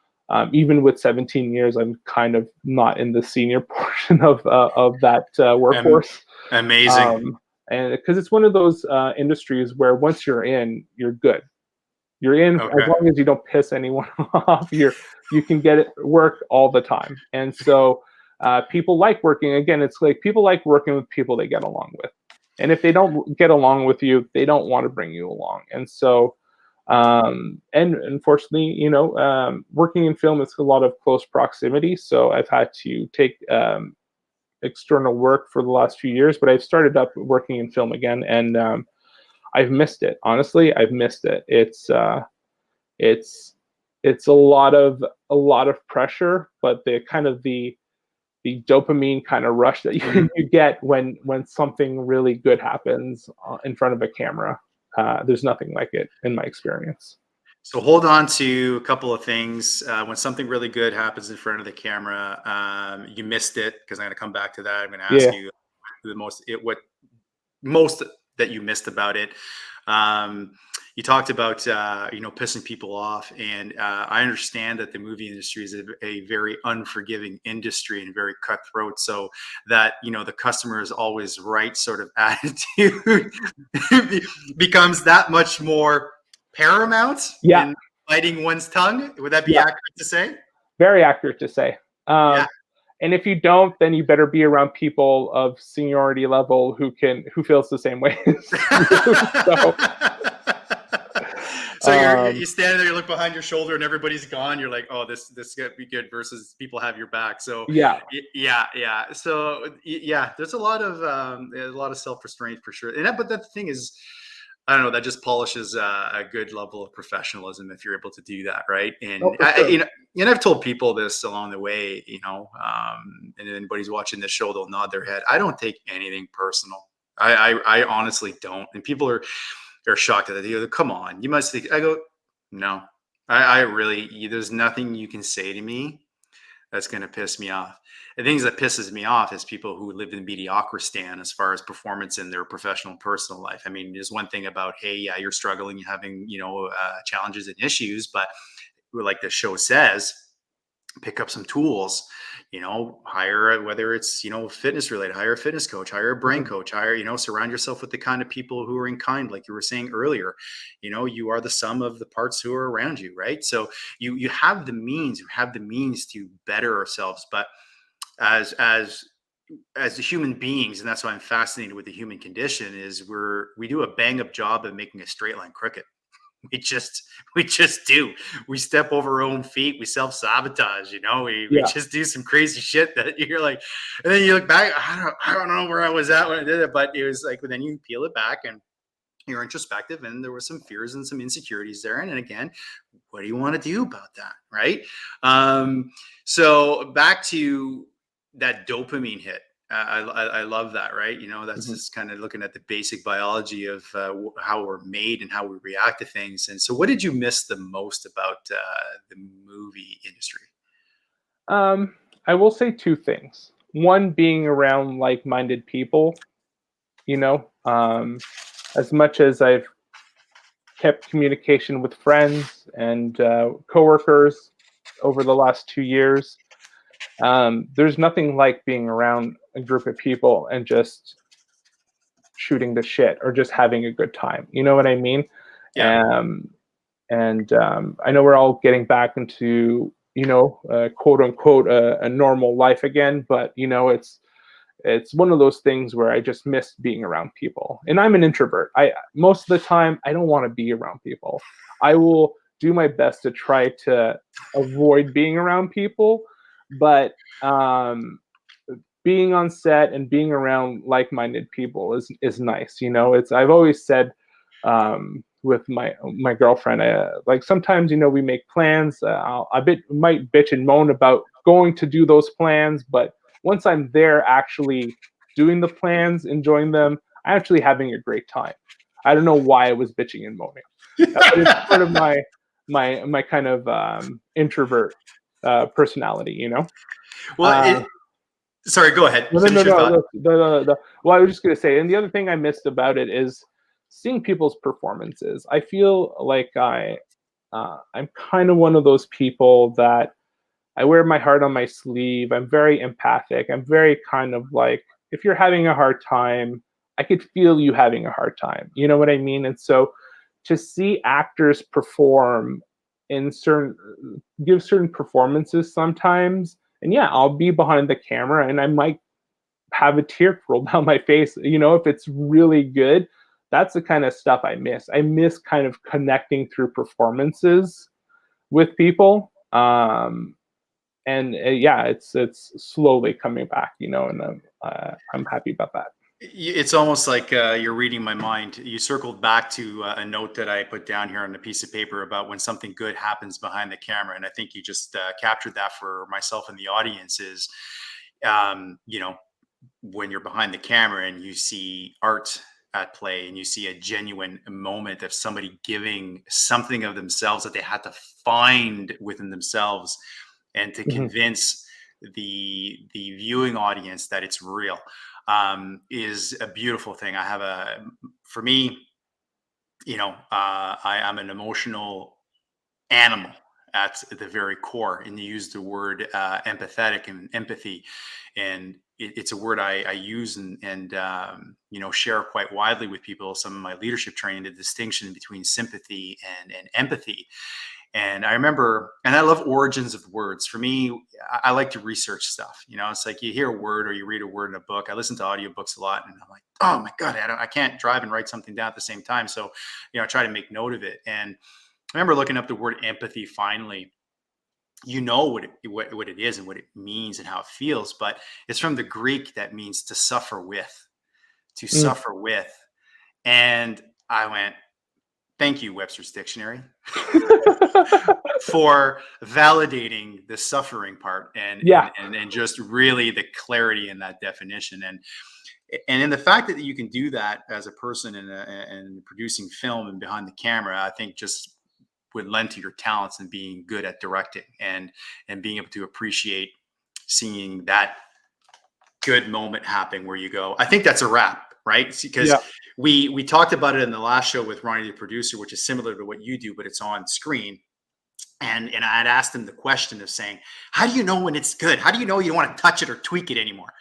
even with 17 years, I'm kind of not in the senior portion of that Um, workforce, Amazing. um, and because it's one of those industries where once you're in, you're good. You're in as Okay. long as you don't piss anyone off. You can get it work all the time, and so people like working. Again, it's like people like working with people they get along with, and if they don't get along with you, they don't want to bring you along. And so, and unfortunately, working in film is a lot of close proximity. So I've had to take external work for the last few years, but I've started up working in film again, and I've missed it. Honestly, I've missed it. It's it's a lot of pressure, but the dopamine kind of rush that you get when something really good happens in front of a camera. There's nothing like it in my experience. So hold on to a couple of things. When something really good happens in front of the camera, you missed it, because I'm going to come back to that. I'm going to ask Yeah. you what most that you missed about it. You talked about pissing people off, and I understand that the movie industry is a very unforgiving industry and very cutthroat. So that the customer is always right sort of attitude becomes that much more paramount Yeah. in biting one's tongue. Would that be Yeah. accurate to say? Very accurate to say. Yeah. And if you don't, then you better be around people of seniority level who feels the same way as you. So, so you stand there, you look behind your shoulder, and everybody's gone. You're like, oh, this gonna be good. Versus people have your back. So yeah. yeah. So yeah, there's a lot of self restraint for sure. But the thing is, I don't know. That just polishes a good level of professionalism if you're able to do that, right? Oh, And for sure. and I've told people this along the way, and anybody's watching this show, they'll nod their head. I don't take anything personal. I honestly don't. And people are shocked at that. They go, "Come on, you must think." I go, "No, I really. There's nothing you can say to me that's going to piss me off. The things that pisses me off is people who live in mediocristan as far as performance in their professional and personal life. I mean, there's one thing about, hey, yeah, you're struggling, you're having, challenges and issues, but like the show says, pick up some tools, hire, whether it's, fitness related, hire a fitness coach, hire a brain coach, surround yourself with the kind of people who are in kind, like you were saying earlier. You are the sum of the parts who are around you, right? So you have the means, to better ourselves. But as the human beings, and that's why I'm fascinated with the human condition, is we do a bang up job of making a straight line crooked. We just do. We step over our own feet. We self sabotage. We Yeah. just do some crazy shit that you're like, and then you look back. I don't know where I was at when I did it, but it was like, then you peel it back and you're introspective, and there were some fears and some insecurities there. And again, what do you want to do about that, right? So back to that dopamine hit. I love that, right? That's just kind of looking at the basic biology of how we're made and how we react to things. And so, what did you miss the most about the movie industry? I will say two things. One, being around like-minded people. As much as I've kept communication with friends and coworkers over the last 2 years, there's nothing like being around a group of people and just shooting the shit or just having a good time. You know what I mean? Yeah. And I know we're all getting back into quote unquote a normal life again, but it's one of those things where I just miss being around people. And I'm an introvert. I most of the time I don't want to be around people. I will do my best to try to avoid being around people, but being on set and being around like-minded people is nice. It's I've always said with my girlfriend, like sometimes we make plans. Might bitch and moan about going to do those plans, but once I'm there actually doing the plans, enjoying them, I'm actually having a great time. I don't know why I was bitching and moaning, but it's part of my kind of introvert personality. Well, sorry, go ahead. No, no, no, Finish your no, thought. no. Well, I was just gonna say, and the other thing I missed about it is seeing people's performances. I feel like I'm kind of one of those people that I wear my heart on my sleeve. I'm very empathic. I'm very kind of like, if you're having a hard time, I could feel you having a hard time. You know what I mean? And so to see actors perform in give certain performances sometimes, and yeah, I'll be behind the camera and I might have a tear roll down my face. If it's really good, that's the kind of stuff I miss. I miss kind of connecting through performances with people. And yeah, it's slowly coming back, and I'm happy about that. It's almost like you're reading my mind. You circled back to a note that I put down here on a piece of paper about when something good happens behind the camera, and I think you just captured that for myself and the audience. Is you know, when you're behind the camera and you see art at play and you see a genuine moment of somebody giving something of themselves that they had to find within themselves and to Mhm. convince the viewing audience that it's real, is a beautiful thing. I have a For me, I am an emotional animal at the very core, and you use the word empathetic and empathy, and it's a word I use and share quite widely with people. Some of my leadership training, the distinction between sympathy and empathy. And I remember, and I love origins of words. For me, I like to research stuff. It's like you hear a word or you read a word in a book. I listen to audiobooks a lot, and I'm like, oh my god, I can't drive and write something down at the same time. So, I try to make note of it. And I remember looking up the word empathy finally. What it is and what it means and how it feels, but it's from the Greek that means to suffer with, to Mm. suffer with. And I went, thank you, Webster's Dictionary, for validating the suffering part and Yeah. and and and just really the clarity in that definition. And in the fact that you can do that as a person and producing film and behind the camera, I think just would lend to your talents and being good at directing and being able to appreciate seeing that good moment happen where you go, I think that's a wrap, right? Because Yeah. we talked about it in the last show with Ronnie the producer, which is similar to what you do, but it's on screen. And I had asked him the question of saying, how do you know when it's good? How do you know you don't want to touch it or tweak it anymore?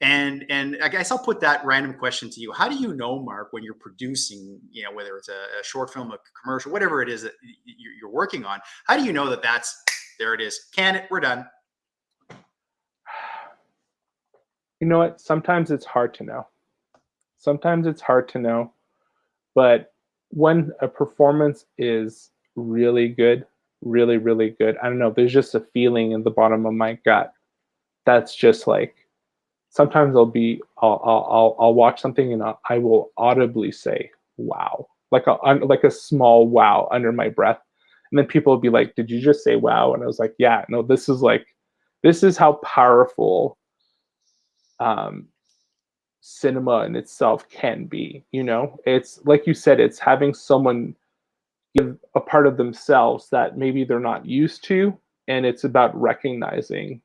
And I guess I'll put that random question to you. How do you know, Mark, when you're producing, whether it's a short film, a commercial, whatever it is that you're working on, how do you know that that's there it is? Can it? We're done. You know what? Sometimes it's hard to know. Sometimes it's hard to know, but when a performance is really good, really, really good, I don't know, there's just a feeling in the bottom of my gut that's just like, sometimes I'll watch something and I will audibly say, wow, like a small wow under my breath. And then people will be like, did you just say wow? And I was like, yeah, no, this is how powerful um, cinema in itself can be. It's like you said, it's having someone give a part of themselves that maybe they're not used to, and it's about recognizing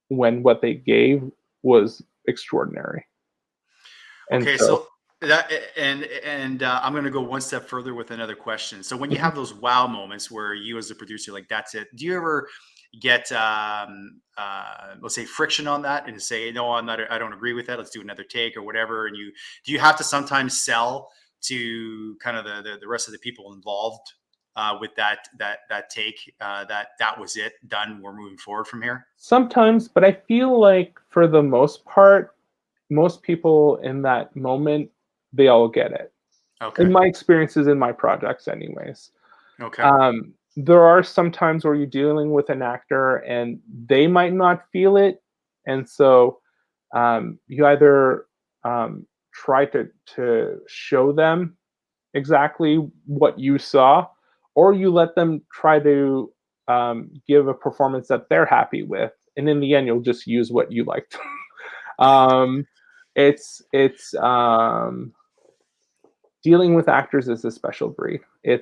when what they gave was extraordinary. And Okay, so so that and I'm going to go one step further with another question. So when you mhm. have those wow moments where you as a producer, like, that's it, do you ever get let's say friction on that and say, no, I don't agree with that, let's do another take or whatever? And do you have to sometimes sell to kind of the rest of the people involved with that take, that was it, done, we're moving forward from here? Sometimes, but I feel like for the most part, most people in that moment, they all get it. In Okay. my experiences in my projects, anyways. Okay. There are some times where you're dealing with an actor and they might not feel it, and so you either try to show them exactly what you saw, or you let them try to give a performance that they're happy with, and in the end, you'll just use what you liked. um, it's dealing with actors is a special breed. I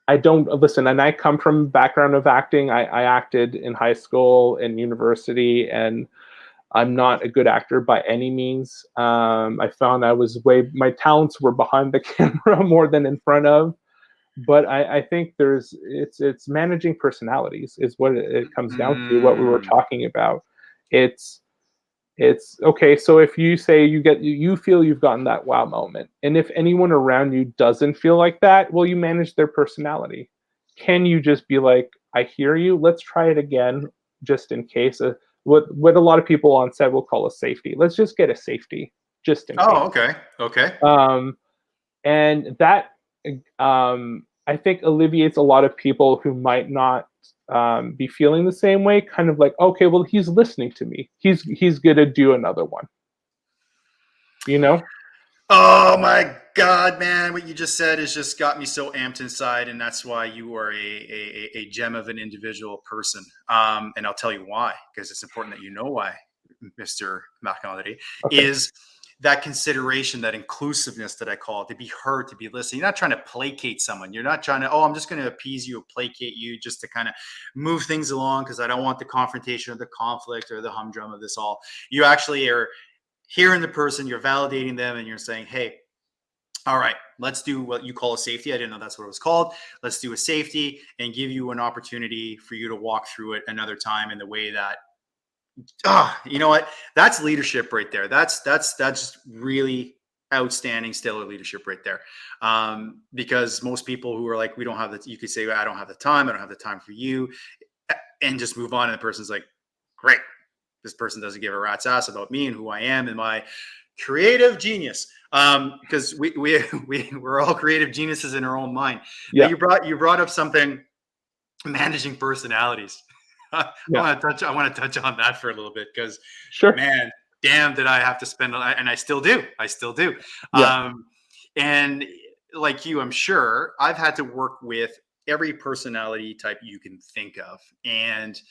I don't listen, and I come from a background of acting. I acted in high school and university, and I'm not a good actor by any means. I found my talents were behind the camera more than in front of. But I think it's managing personalities is what it comes down to. What we were Mm, talking about. It's it's okay. So if you say you feel you've gotten that wow moment, and if anyone around you doesn't feel like that, well, you manage their personality. Can you just be like, I hear you. Let's try it again, just in case. What a lot of people on set will call a safety. Let's just get a safety, just in case. oh, okay. Okay. Um, and that I think alleviates a lot of people who might not be feeling the same way, kind of like, okay, well, he's listening to me. He's gonna do another one. You know? Oh my God, man. What you just said has just got me so amped inside. And that's why you are a gem of an individual person. And I'll tell you why, because it's important that you know why, Mr. Marc, Okay. is that consideration, that inclusiveness that I call it, to be heard, to be listened. You're not trying to placate someone. You're not trying to, oh, I'm just going to appease you or placate you just to kind of move things along because I don't want the confrontation or the conflict or the humdrum of this all. You actually are hearing the person, you're validating them, and you're saying, hey, all right, let's do what you call a safety. I didn't know that's what it was called. Let's do a safety and give you an opportunity for you to walk through it another time in the way that, you know what? That's leadership right there. That's really outstanding, stellar leadership right there. Because most people who are like, we don't have the, you could say, I don't have the time. I don't have the time for you, and just move on. And the person's like, great. This person doesn't give a rat's ass about me and who I am and my creative genius. Because we're all creative geniuses in our own mind. Now Yeah. you brought up something, managing personalities. I Yeah. want to touch on that for a little bit because, Sure. man, damn, did I have to spend, and I still do. I still do. Yeah. And like you, I'm sure I've had to work with every personality type you can think of, and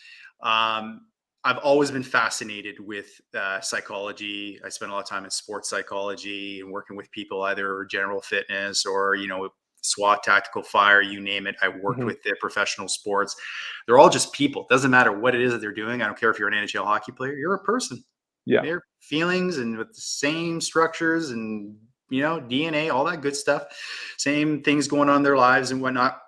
I've always been fascinated with psychology. I spent a lot of time in sports psychology and working with people, either general fitness or, SWAT, tactical fire, you name it. I worked Hmm. with the professional sports. They're all just people. Doesn't matter what it is that they're doing. I don't care if you're an NHL hockey player. You're a person. Yeah. They're feelings and with the same structures and, DNA, all that good stuff. Same things going on in their lives and whatnot.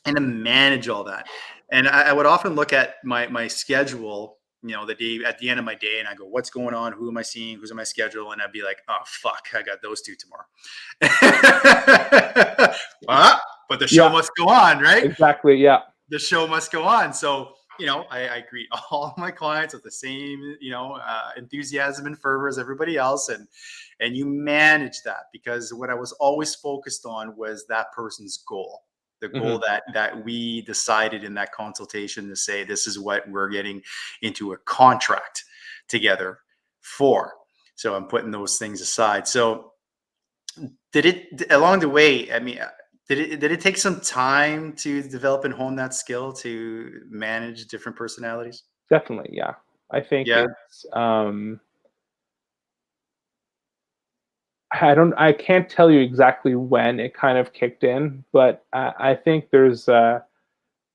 And to manage all that. And I would often look at my schedule, the day at the end of my day, and I go, what's going on? Who am I seeing? Who's on my schedule? And I'd be like, oh fuck, I got those two tomorrow. But the show Yeah. must go on, right? Exactly. Yeah. The show must go on. So, I greet all of my clients with the same, enthusiasm and fervor as everybody else. And you manage that, because what I was always focused on was that person's goal, the Hmm. goal that we decided in that consultation to say, this is what we're getting into a contract together for. So I'm putting those things aside. So did it, along the way, I mean, did it take some time to develop and hone that skill to manage different personalities? Definitely. Yeah. I think Yeah. it's I can't tell you exactly when it kind of kicked in, but I think there's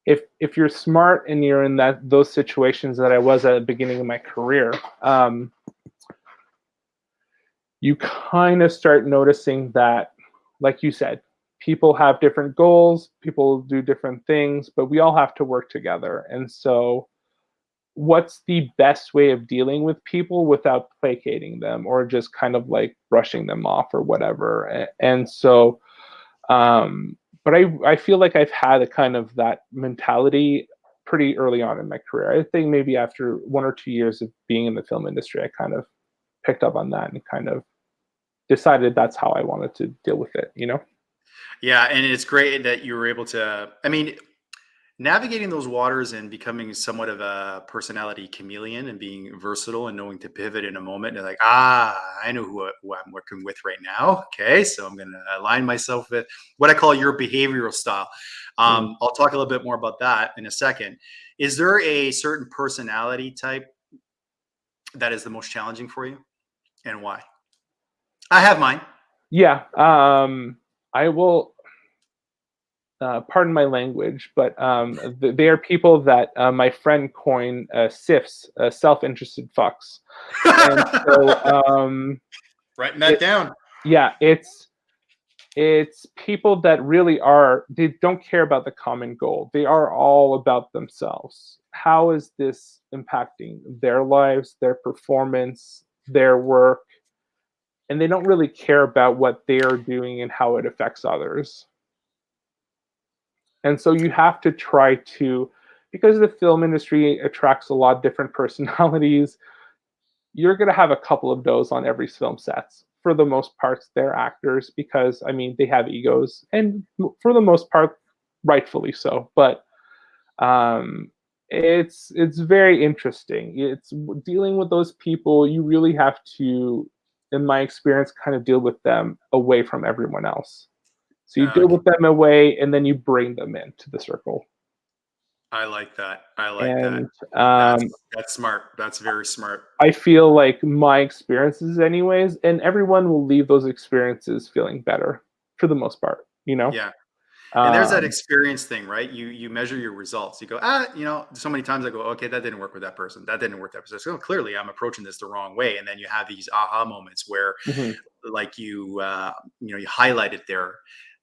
if you're smart and you're in those situations that I was at the beginning of my career, you kind of start noticing that, like you said, people have different goals, people do different things, but we all have to work together. And so, what's the best way of dealing with people without placating them or just kind of like brushing them off or whatever? And so, but I feel like I've had a kind of that mentality pretty early on in my career. I think maybe after 1 or 2 years of being in the film industry, I kind of picked up on that and kind of decided that's how I wanted to deal with it, you know? Yeah. And it's great that you were able to, I mean, navigating those waters and becoming somewhat of a personality chameleon and being versatile and knowing to pivot in a moment. And like, I know who I'm working with right now. Okay. So I'm going to align myself with what I call your behavioral style. Mhm. I'll talk a little bit more about that in a second. Is there a certain personality type that is the most challenging for you, and why? I have mine. Yeah, I will. Pardon my language, but they are people that my friend coined SIFs, self-interested fucks, and so Writing that it, down. yeah, it's people that really are, they don't care about the common goal. They are all about themselves. How is this impacting their lives, their performance, their work? And they don't really care about what they are doing and how it affects others. And so you have to try to, because the film industry attracts a lot of different personalities, you're going to have a couple of those on every film sets. For the most part, they're actors because, I mean, they have egos, and for the most part, rightfully so. But It's very interesting. It's dealing with those people. You really have to, in my experience, kind of deal with them away from everyone else. So you deal Okay. with them away, and then you bring them into the circle. I like that. I like that. And That's um, that's smart. That's very smart. I feel like my experiences, anyways, and everyone will leave those experiences feeling better for the most part. Yeah. And there's that Um, experience thing, right? You measure your results. You go, so many times I go, okay, that didn't work with that person. That didn't work with that person. So clearly I'm approaching this the wrong way. And then you have these aha moments where mhm. like you highlighted there,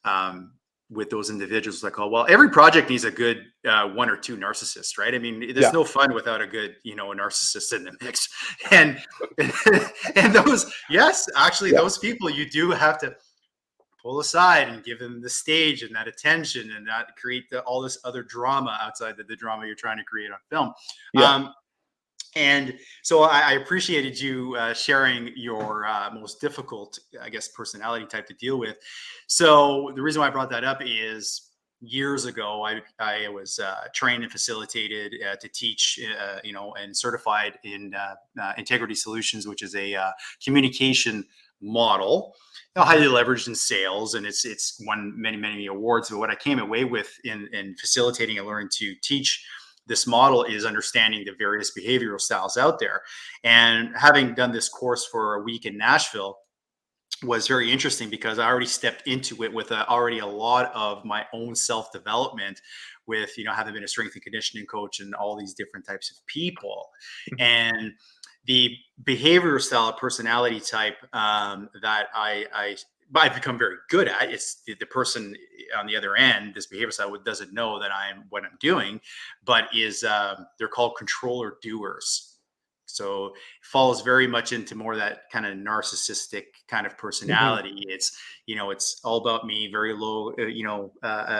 um, with those individuals like, oh, well, every project needs a good one or two narcissists, right? I mean, there's Yeah, no fun without a good, a narcissist in the mix. And and those, yes, actually yeah, those people you do have to pull aside and give them the stage and that attention and not create all this other drama outside the drama you're trying to create on film. yeah. Um, and so I appreciated you sharing your most difficult, I guess, personality type to deal with. So the reason why I brought that up is years ago, I was trained and facilitated to teach, and certified in integrity solutions, which is a communication model, Mhm, highly leveraged in sales, and it's won many awards. But what I came away with in facilitating and learning to teach this model is understanding the various behavioral styles out there. And having done this course for a week in Nashville was very interesting because I already stepped into it with already a lot of my own self development, with having been a strength and conditioning coach and all these different types of people. mhm, And the behavioral style personality type that I've become very good at. It's the person on the other end, this behavior style, doesn't know that I'm what I'm doing, but is they're called controller doers. So it falls very much into more of that kind of narcissistic kind of mhm. personality. It's all about me, very low,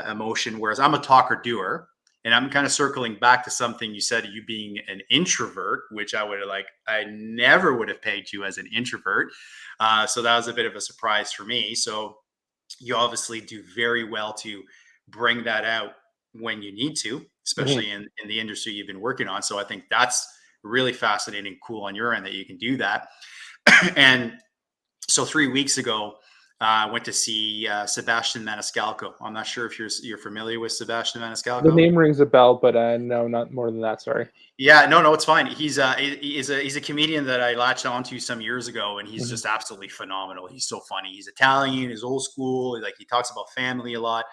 emotion. Whereas I'm a talker doer, and I'm kind of circling back to something you said, you being an introvert, which I never would have pegged you as an introvert. So that was a bit of a surprise for me. So you obviously do very well to bring that out when you need to, Mhm. especially in the industry you've been working on. So I think that's really fascinating, cool on your end that you can do that. And so 3 weeks ago, I went to see Sebastian Maniscalco. I'm not sure if you're familiar with Sebastian The Maniscalco. name rings a bell, but no, not more than that. Sorry. Yeah, no, it's fine. He's a comedian that I latched onto some years ago, and he's Mhm. just absolutely phenomenal. He's so funny. He's Italian. He's old school. Like he talks about family a lot,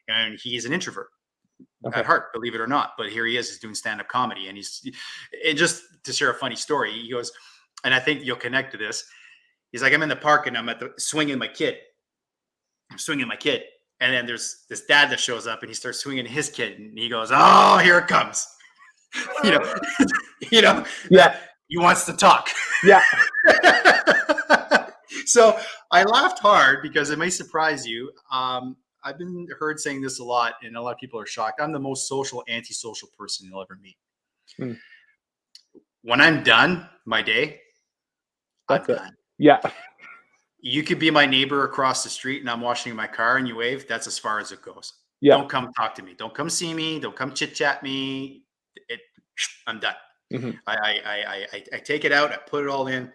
and he's an introvert Okay. at heart, believe it or not. But here he is, he's doing stand up comedy, and just to share a funny story. He goes, and I think you'll connect to this. He's like, I'm in the park and I'm at the swinging my kid. I'm swinging my kid, and then there's this dad that shows up, and he starts swinging his kid, and he goes, "Oh, here it comes." you know, Yeah, that he wants to talk. yeah. So I laughed hard because it may surprise you. I've been heard saying this a lot, and a lot of people are shocked. I'm the most social, antisocial person you'll ever meet. Mm, When I'm done my day, I'm that's it. done. Yeah, You could be my neighbor across the street and I'm washing my car and you wave. That's as far as it goes. yeah. Don't come talk to me. Don't come see me. Don't come chit chat me. It, I'm done. Mhm. I take it out. I put it all in.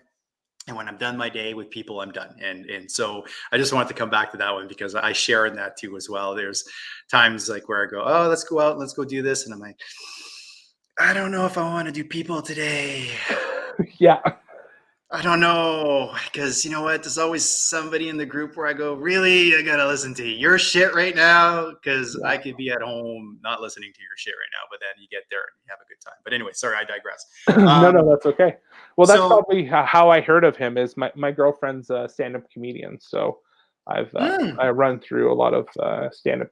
And when I'm done my day with people, I'm done. And so I just wanted to come back to that one because I share in that too as well. There's times like where I go, oh, let's go out, let's go do this, and I'm like, I don't know if I want to do people today. Yeah, I don't know, because you know what? There's always somebody in the group where I go, really, I gotta listen to your shit right now, because yeah. I could be at home not listening to your shit right now, but then you get there and you have a good time. But anyway, sorry, I digress. No, Um, no, that's okay. Well, that's so, probably how I heard of him. Is my girlfriend's a stand-up comedian, so I mm, run through a lot of stand-up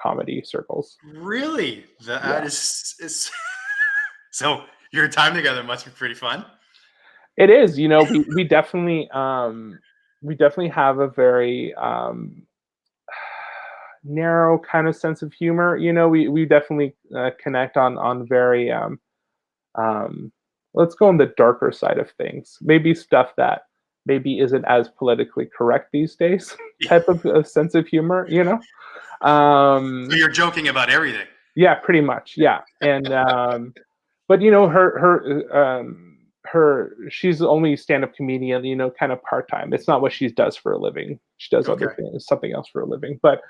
comedy circles. really, that Yeah, is so your time together must be pretty fun. it is. We definitely have a very narrow kind of sense of humor. We definitely connect on very um, let's go on the darker side of things. Maybe stuff that maybe isn't as politically correct these days. Type of sense of humor. So Um, you're joking about everything. Yeah, pretty much. Yeah, and but her she's only stand-up comedian, kind of part-time. It's not what she does for a living. She does other Okay. things, something else for a living. But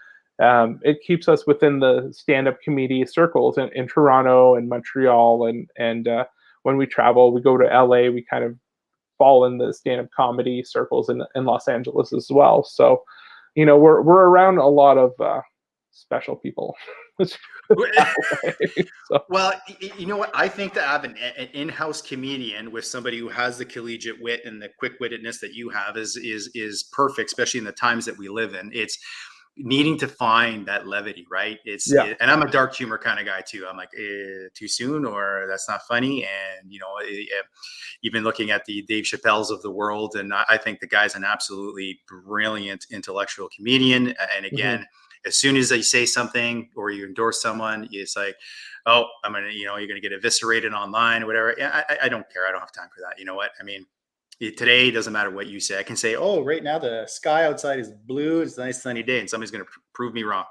it keeps us within the stand-up comedy circles in Toronto and Montreal, and when we travel, we go to LA. We kind of fall in the stand-up comedy circles in Los Angeles as well. So, we're around a lot of special people. Let's put it that way. So, Well, you know what? I think to have an in-house comedian with somebody who has the collegiate wit and the quick-wittedness that you have is perfect, especially in the times that we live in. It's needing to find that levity, right? yeah. And I'm a dark humor kind of guy too. I'm like, too soon, or that's not funny. And even looking at the Dave Chappelle's of the world, and I think the guy's an absolutely brilliant intellectual comedian. And Hmm. again, as soon as they say something or you endorse someone, it's like, oh, you're gonna get eviscerated online or whatever. I don't care. I don't have time for that. You know what? I mean, today it doesn't matter what you say. I can say, oh, right now the sky outside is blue. It's a nice sunny day, and somebody's gonna prove me wrong.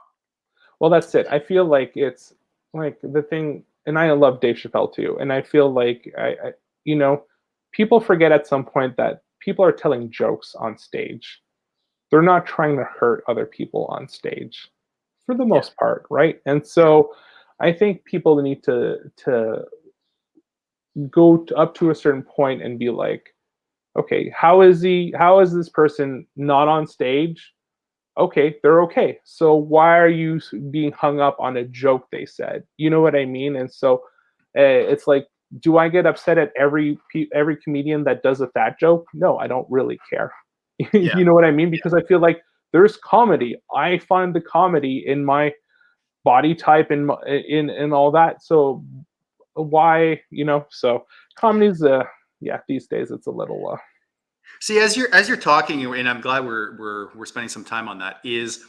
Well, that's it. I feel like it's like the thing, and I love Dave Chappelle too. And I feel like you know, people forget at some point that people are telling jokes on stage. They're not trying to hurt other people on stage, for the Yeah, most part, right? And yeah, so, I think people need to go up to a certain point and be like, okay, how is this person not on stage? Okay, they're okay. So why are you being hung up on a joke they said? You know what I mean? And so it's like, do I get upset at every comedian that does a fat joke? No, I don't really care. yeah, You know what I mean? yeah. Because I feel like there's comedy. I find the comedy in my body type and in all that. So why, so comedy's yeah, these days it's a little See, as you're talking, and I'm glad we're spending some time on that. Is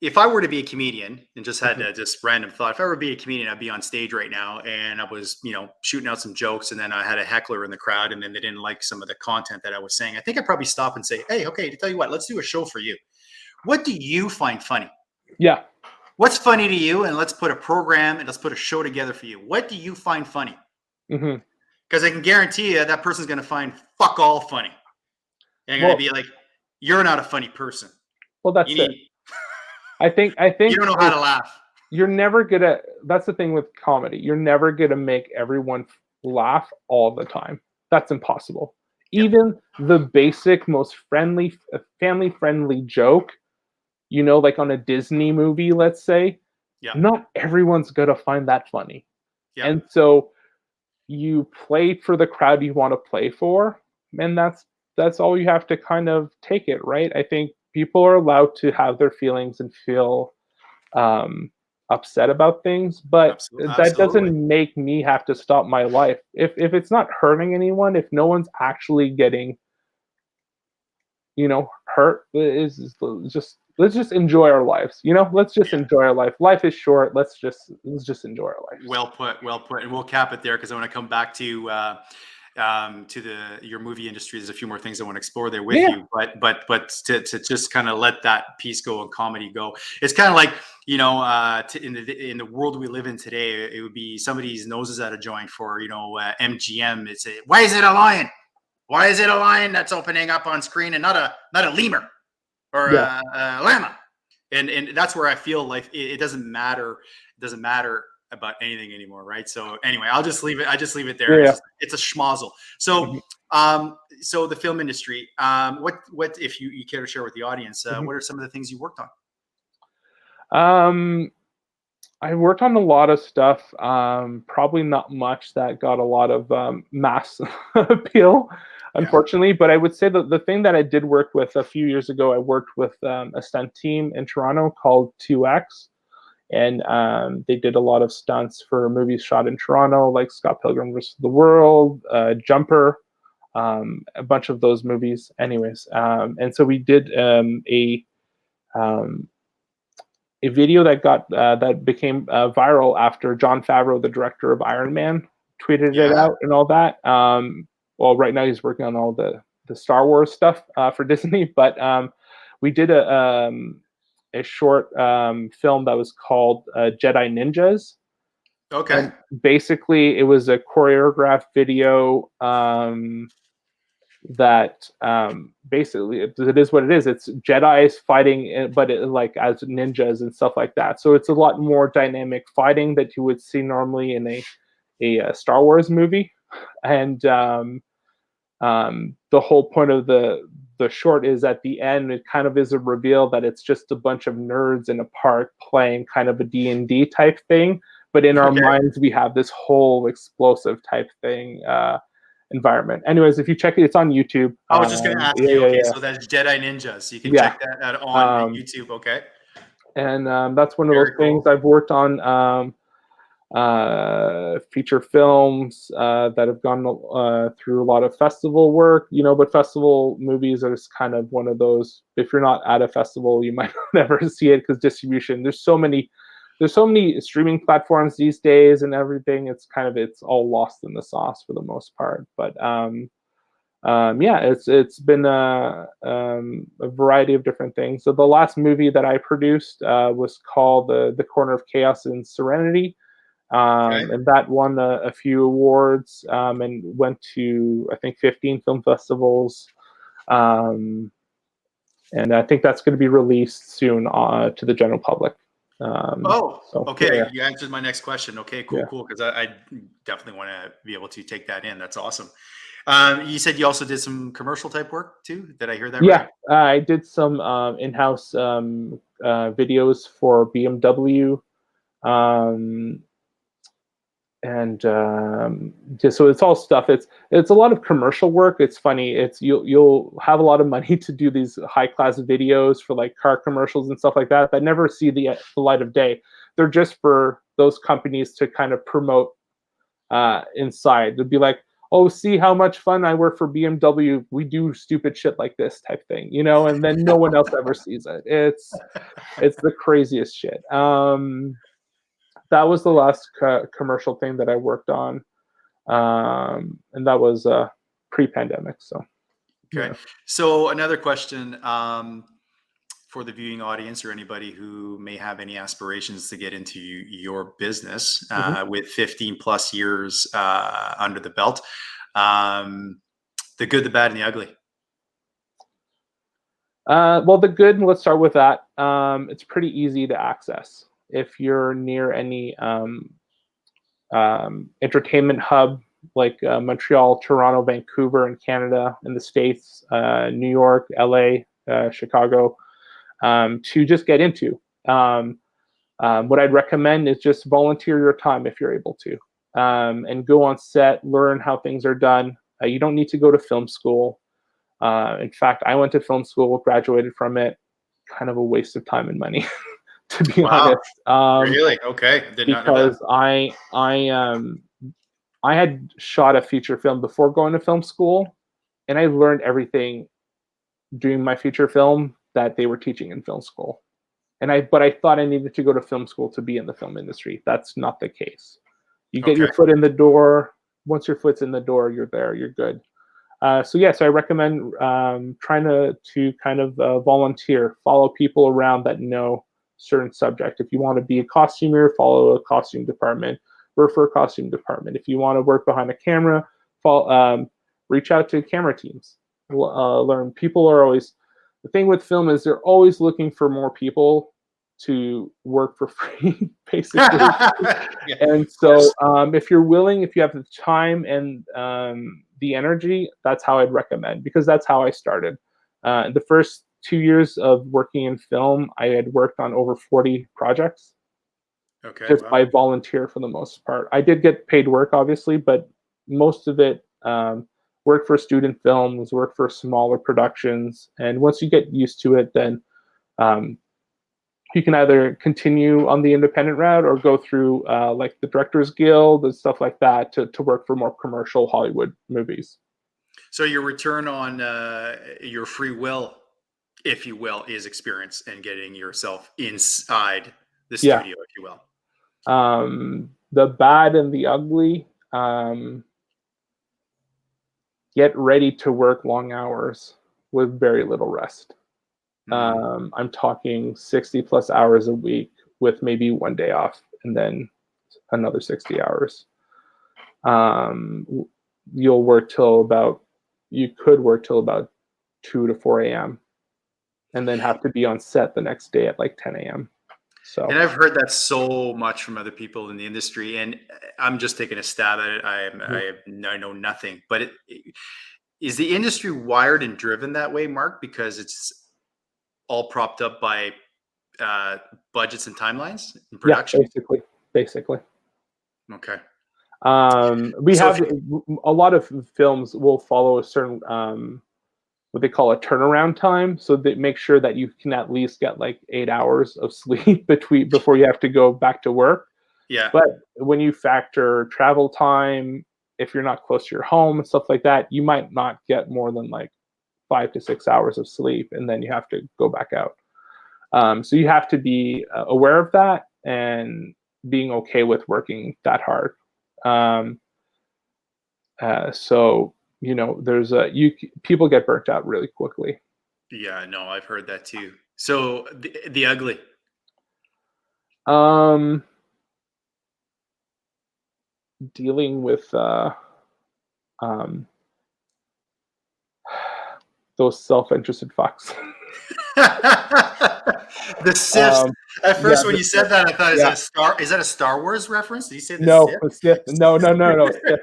if I were to be a comedian and just had mhm. just random thought, if I were to be a comedian, I'd be on stage right now and I was, shooting out some jokes, and then I had a heckler in the crowd, and then they didn't like some of the content that I was saying. I think I'd probably stop and say, hey, okay, to tell you what, let's do a show for you. What do you find funny? Yeah. What's funny to you? And let's put a program and let's put a show together for you. What do you find funny? Hmm. Because I can guarantee you that person's going to find fuck all funny. And going to Well, be like, you're not a funny person. You that's it. need, I think you don't know how to laugh. you're never gonna. That's the thing with comedy. You're never gonna make everyone laugh all the time. That's impossible. Yeah. Even the basic, most family friendly joke, like on a Disney movie, let's say, Yeah. not everyone's gonna find that funny. Yeah. And so you play for the crowd you want to play for, and that's all you have to kind of take it, right? I think people are allowed to have their feelings and feel um, upset about things, but Absolutely. that Absolutely. doesn't make me have to stop my life. If it's not hurting anyone, if no one's actually getting hurt, is just let's just enjoy our lives. Let's just Yeah. enjoy our life. Life is short. Let's just enjoy our lives. Well put. Well put. And we'll cap it there because I want to come back to the your movie industry. There's a few more things I want to explore there with Yeah, you, but to just kind of let that piece go and comedy go. It's kind of like in the world we live in today, it would be somebody's noses at a joint for MGM. It's why is it a lion? Why is it a lion that's opening up on screen and not a lemur or yeah, a llama? And that's where I feel like it doesn't matter. It doesn't matter about anything anymore, right? So anyway, I'll just leave it. I just leave it there. yeah. It's a schmozzle. So Mhm, so the film industry. What if you care to share with the audience? mhm. What are some of the things you worked on? Um, I worked on a lot of stuff. Probably not much that got a lot of mass appeal, Yeah, unfortunately. But I would say that the thing that I did work with a few years ago, I worked with a stunt team in Toronto called 2X, and they did a lot of stunts for movies shot in Toronto, like Scott Pilgrim vs. the World, Jumper, a bunch of those movies. Anyways, and so we did um, a video that became viral after Jon Favreau, the director of Iron Man, tweeted it yeah, out and all that. Well, right now he's working on all the Star Wars stuff for Disney, but we did a short film that was called Jedi Ninjas, Okay. And basically, it was a choreographed video that basically it is what it is. It's Jedi's fighting, but like as ninjas and stuff like that. So it's a lot more dynamic fighting that you would see normally in a Star Wars movie. And the whole point of the short is at the end it kind of is a reveal that it's just a bunch of nerds in a park playing kind of a D&D type thing, but in our Okay. minds we have this whole explosive type thing environment. Anyways, if you check it, it's on YouTube. I was just going to ask Yeah, you. yeah, Okay, yeah, so that's Jedi Ninjas. You can yeah. check that out on Um, YouTube. Okay. and that's one of those Very things cool. I've worked on. Feature films that have gone through a lot of festival work, but festival movies are just kind of one of those. If you're not at a festival, you might never see it because distribution. There's so many streaming platforms these days and everything. It's all lost in the sauce for the most part. But yeah, it's been a variety of different things. So the last movie that I produced was called the Corner of Chaos and Serenity, Okay. and that won a few awards and went to I think 15 film festivals. Um, and I think that's going to be released soon to the general public. Oh, So okay. You answered my next question. Okay, cool, yeah, cool. Because I definitely want to be able to take that in. That's awesome. You said you also did some commercial type work too. Did I hear that right? yeah. I did some in-house videos for BMW. Um, and just so it's all stuff. It's a lot of commercial work. It's funny. You'll have a lot of money to do these high class videos for like car commercials and stuff like that that never see the light of day. They're just for those companies to kind of promote inside. They'd be like, oh, see how much fun I work for BMW. We do stupid shit like this type thing, and then no one else ever sees it. It's the craziest shit. That was the last commercial thing that I worked on, and that was pre-pandemic. So Okay. yeah. So another question for the viewing audience or anybody who may have any aspirations to get into your business Mhm. with 15 plus years under the belt. Um, the good, the bad, and the ugly. Well, the good. Let's start with that. It's pretty easy to access if you're near any entertainment hub like Montreal, Toronto, Vancouver in Canada, in the States, New York, LA, Chicago, to just get into. What I'd recommend is just volunteer your time if you're able to, and go on set, learn how things are done. You don't need to go to film school. In fact, I went to film school, graduated from it. Kind of a waste of time and money, to be Wow. honest. Really? Okay. Did not know that. Because I had shot a feature film before going to film school, and I learned everything doing my feature film that they were teaching in film school. But I thought I needed to go to film school to be in the film industry. That's not the case. You get Okay. your foot in the door. Once your foot's in the door, you're there. You're good. So yeah, so I recommend trying to kind of volunteer, follow people around that know certain subject. If you want to be a costumer, follow a costume department. Work for a costume department. If you want to work behind a camera, reach out to camera teams. Learn. People are always the thing with film is they're always looking for more people to work for free, basically. Yeah, And of so, course. if you're willing, if you have the time and the energy, that's how I'd recommend, because that's how I started. The first 2 years of working in film, I had worked on over 40 projects Okay. just Wow. by volunteer for the most part. I did get paid work, obviously, but most of it worked for student films, worked for smaller productions. And once you get used to it, then um, you can either continue on the independent route or go through like the Directors Guild and stuff like that to work for more commercial Hollywood movies. So your return on your free will, if you will, is experience and getting yourself inside the Yeah. studio, if you will. The bad and the ugly. Get ready to work long hours with very little rest. Hmm. I'm talking 60 plus hours a week with maybe one day off, and then another 60 hours. You'll work till about, you could work till about 2 to 4 a.m. and then have to be on set the next day at like 10 a.m. So And I've heard that so much from other people in the industry, and I'm just taking a stab at it. I know nothing, but is the industry wired and driven that way, Mark? Because it's all propped up by budgets and timelines in yeah, production. basically. Okay. We So have a lot of films will follow a certain what they call a turnaround time, so they make sure that you can at least get like 8 hours of sleep before you have to go back to work. yeah. But when you factor travel time, if you're not close to your home and stuff like that, you might not get more than like 5 to 6 hours of sleep, and then you have to go back out. So you have to be aware of that and being okay with working that hard. So there's people get burnt out really quickly. Yeah, no, I've heard that too. So the ugly. Um, Dealing with um, those self-interested fucks. The Sith. At Yeah, first, when you said that, I thought, yeah. is that a Star Wars reference? Did you say the No, Sith? Sith. No, Sith.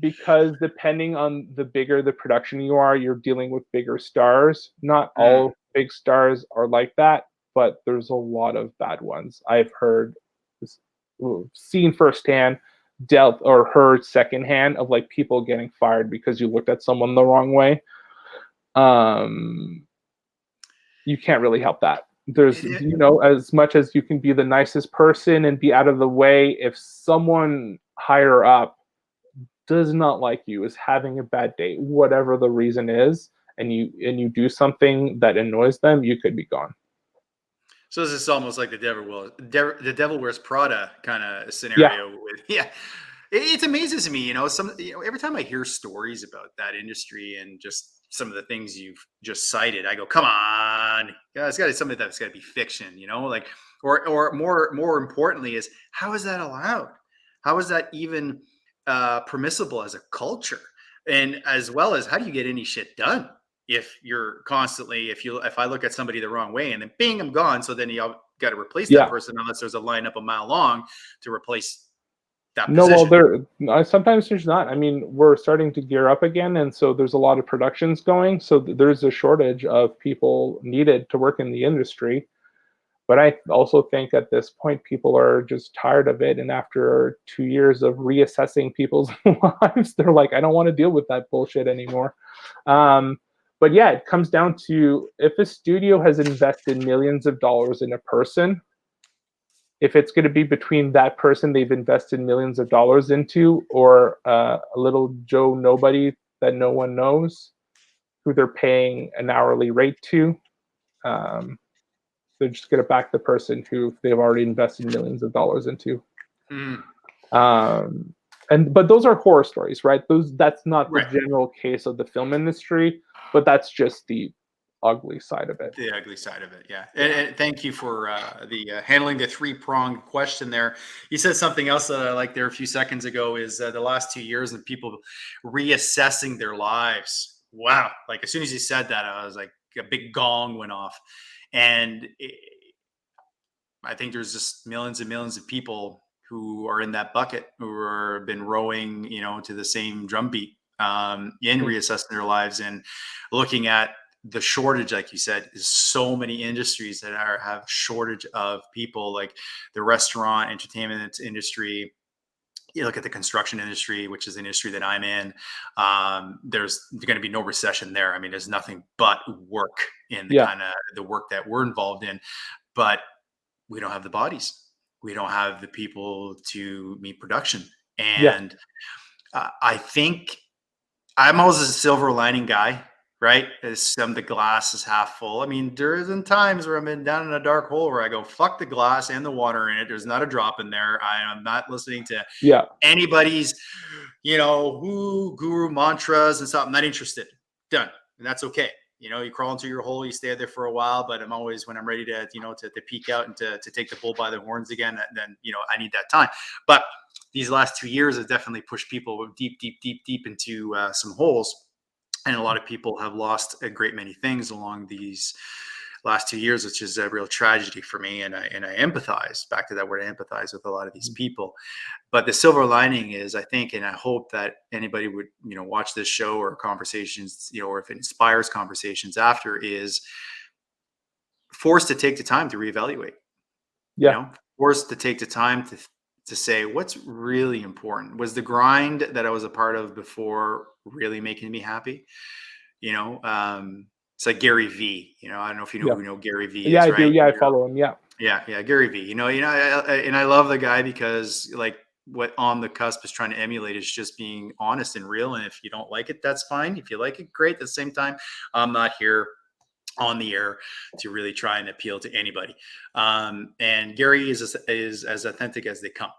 Because depending on the bigger the production you are, you're dealing with bigger stars. Not Mm. all big stars are like that, but there's a lot of bad ones. I've heard, seen firsthand, dealt or heard secondhand of like people getting fired because you looked at someone the wrong way. You can't really help that. There's, as much as you can be the nicest person and be out of the way, if someone higher up does not like you, is having a bad day, whatever the reason is, and you do something that annoys them, you could be gone. So this is almost like the Devil Wears Prada kind of Yeah, scenario. With it amazes me, every time I hear stories about that industry and just some of the things you've just cited, I go, come on, yeah, it's got to be something that's got to be fiction, like, or more importantly is, how is that allowed? How is that even permissible as a culture? And as well as, how do you get any shit done? If you're constantly, if I look at somebody the wrong way and then bing, I'm gone. So then you got to replace that yeah. person unless there's a lineup a mile long to replace that No, well, position. sometimes there's not. I mean, we're starting to gear up again, and so there's a lot of productions going. So there's a shortage of people needed to work in the industry. But I also think at this point, people are just tired of it. And after 2 years of reassessing people's lives, they're like, I don't want to deal with that bullshit anymore. But yeah, it comes down to, if a studio has invested millions of dollars in a person, if it's going to be between that person they've invested millions of dollars into, or a little Joe nobody that no one knows, who they're paying an hourly rate to, they're just going to back the person who they've already invested millions of dollars into. Mm, But those are horror stories, right? That's not the right. general case of the film industry, but that's just the ugly side of it. The ugly side of it. Yeah. Yeah. And thank you for the handling the 3-pronged question there. You said something else that I liked there a few seconds ago, is the last 2 years and people reassessing their lives. Wow. Like, as soon as you said that, I was like, a big gong went off. And I think there's just millions and millions of people who are in that bucket, who are been rowing, to the same drumbeat, in reassessing their lives and looking at the shortage. Like you said, is so many industries that have shortage of people, like the restaurant, entertainment industry. You look at the construction industry, which is the industry that I'm in. There's going to be no recession there. I mean, there's nothing but work in the Yeah. kind of the work that we're involved in, but we don't have the bodies. We don't have the people to meet production. Yeah. And I think I'm always a silver lining guy, right? As the glass is half full. I mean, there's been times where I've been down in a dark hole where I go, fuck the glass and the water in it. There's not a drop in there. I am not listening to Yeah. anybody's, guru mantras and stuff. I'm not interested. Done. And that's okay. You crawl into your hole, you stay there for a while, but I'm always, when I'm ready to, to peek out and to take the bull by the horns again, then, I need that time. But these last 2 years have definitely pushed people deep, deep, deep, deep into some holes. And a lot of people have lost a great many things along these last 2 years, which is a real tragedy for me. And I empathize, back to that word, I empathize with a lot of these people. But the silver lining is, I think, and I hope that anybody would, watch this show or conversations, or if it inspires conversations after, is forced to take the time to reevaluate, Yeah. forced to take the time to say, what's really important? Was the grind that I was a part of before really making me happy? It's like Gary V. I don't know if you know Yeah. who Gary V Yeah, is, I do. right? Yeah, I follow him. Yeah. Yeah, Gary V. And I love the guy because, like, what On the Cusp is trying to emulate is just being honest and real. And if you don't like it, that's fine. If you like it, great. At the same time, I'm not here on the air to really try and appeal to anybody. And Gary is as authentic as they come,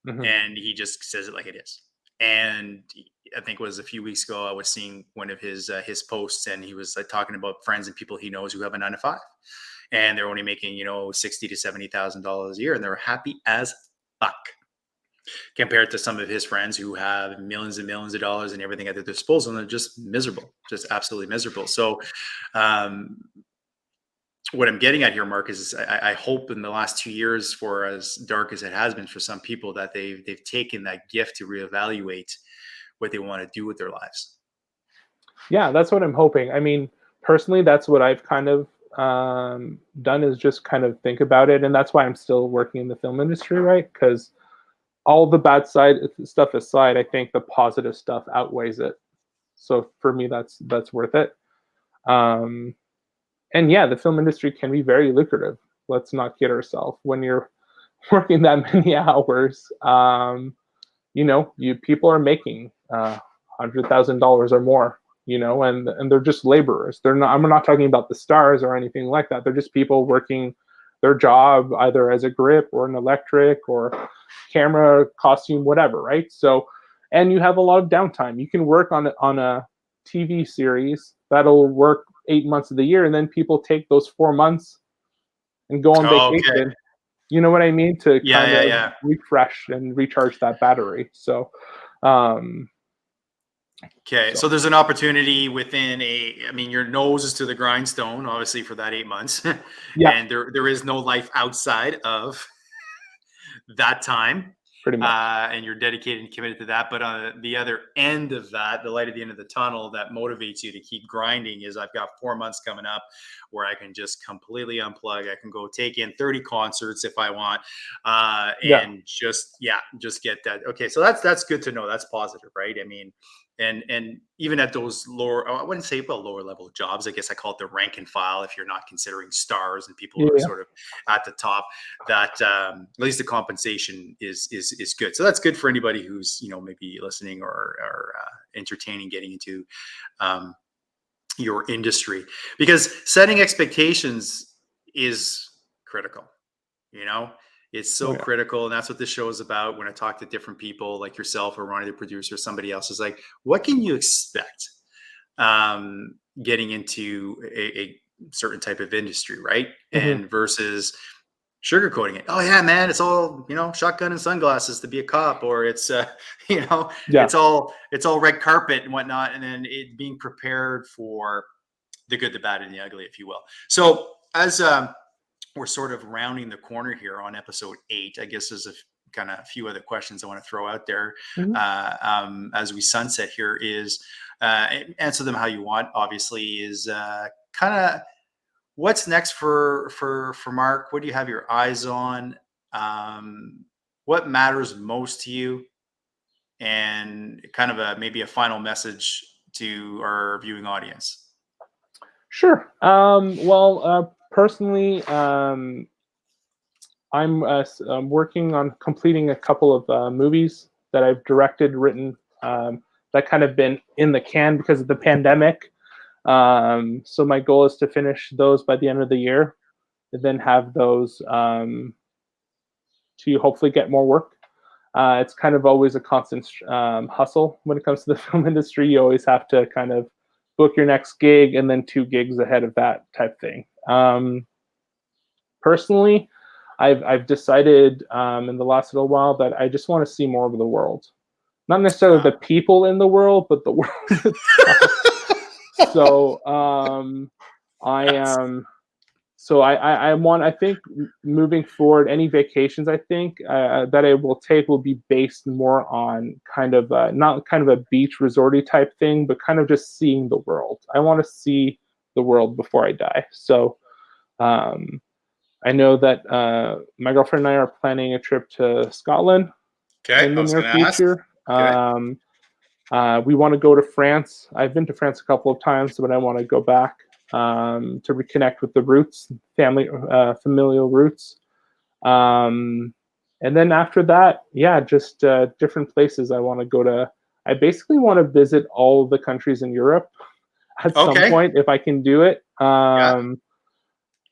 Hmm. and he just says it like it is. And I think it was a few weeks ago, I was seeing one of his posts, and he was talking about friends and people he knows who have a 9 to 5, and they're only making $60,000 to $70,000 a year, and they're happy as fuck, compared to some of his friends who have millions and millions of dollars and everything at their disposal, and they're just miserable, just absolutely miserable. So, um, what I'm getting at here, Mark, is I hope in the last 2 years, for as dark as it has been for some people, that they've taken that gift to reevaluate what they want to do with their lives. Yeah, that's what I'm hoping. I mean, personally, that's what I've kind of done, is just kind of think about it, and that's why I'm still working in the film industry, right? Because all the bad side stuff aside, I think the positive stuff outweighs it. So for me, that's worth it. Um, and yeah, the film industry can be very lucrative. Let's not kid ourselves. When you're working that many hours, you people are making $100,000 or more, and they're just laborers. They're not. I'm not talking about the stars or anything like that. They're just people working their job either as a grip or an electric or camera, costume, whatever, right? So, and you have a lot of downtime. You can work on a TV series that'll work 8 months of the year, and then people take those 4 months and go on Oh, okay. vacation. You know what I mean? To Yeah, kind yeah, of yeah. refresh and recharge that battery. So, um, Okay, so so there's an opportunity within I mean, your nose is to the grindstone, obviously, for that 8 months, yeah, and there is no life outside of that time, pretty much. and you're dedicated and committed to that. But on the other end of that, the light at the end of the tunnel that motivates you to keep grinding is, I've got 4 months coming up where I can just completely unplug. I can go take in 30 concerts if I want, Yeah. and just get that. Okay, so that's good to know. That's positive, right? I mean, and even at those lower, I wouldn't say, well, lower level jobs, I guess I call it the rank and file, if you're not considering stars and people who are Yeah. sort of at the top, that at least the compensation is good. So that's good for anybody who's maybe listening or entertaining, getting into um, your industry, because setting expectations is critical. You know, it's Oh so yeah. critical, and that's what this show is about. When I talk to different people like yourself or Ronnie, the producer, somebody else, is like, what can you expect um, getting into a certain type of industry, right? Hmm. And versus sugarcoating it. Oh yeah, man, it's all shotgun and sunglasses to be a cop, or it's you know, Yeah. it's all red carpet and whatnot, and then it being prepared for the good, the bad, and the ugly, if you will. So as we're sort of rounding the corner here on episode 8, I guess there's a kind of a few other questions I want to throw out there Hmm. as we sunset here. Is answer them how you want. Obviously, is kind of what's next for Mark. What do you have your eyes on? What matters most to you, and kind of maybe a final message to our viewing audience. Sure. Well, personally, I'm working on completing a couple of movies that I've directed, written, that kind of been in the can because of the pandemic. So my goal is to finish those by the end of the year, and then have those to hopefully get more work. It's kind of always a constant hustle when it comes to the film industry. You always have to kind of book your next gig and then 2 gigs ahead of that type thing. Personally, I've decided in the last little while that I just want to see more of the world. Not necessarily the people in the world, but the world itself. So I Yes. am. So I want. I think moving forward, any vacations I think that I will take will be based more on kind of not kind of a beach resorty type thing, but kind of just seeing the world. I want to see the world before I die. So I know that my girlfriend and I are planning a trip to Scotland Okay. in I the was near going to ask. future. Okay. We want to go to France. I've been to France a couple of times, but I want to go back to reconnect with the roots, familial roots. And then after that, yeah, just different places I want to go to. I basically want to visit all the countries in Europe at some Okay. point if I can do it. Yeah.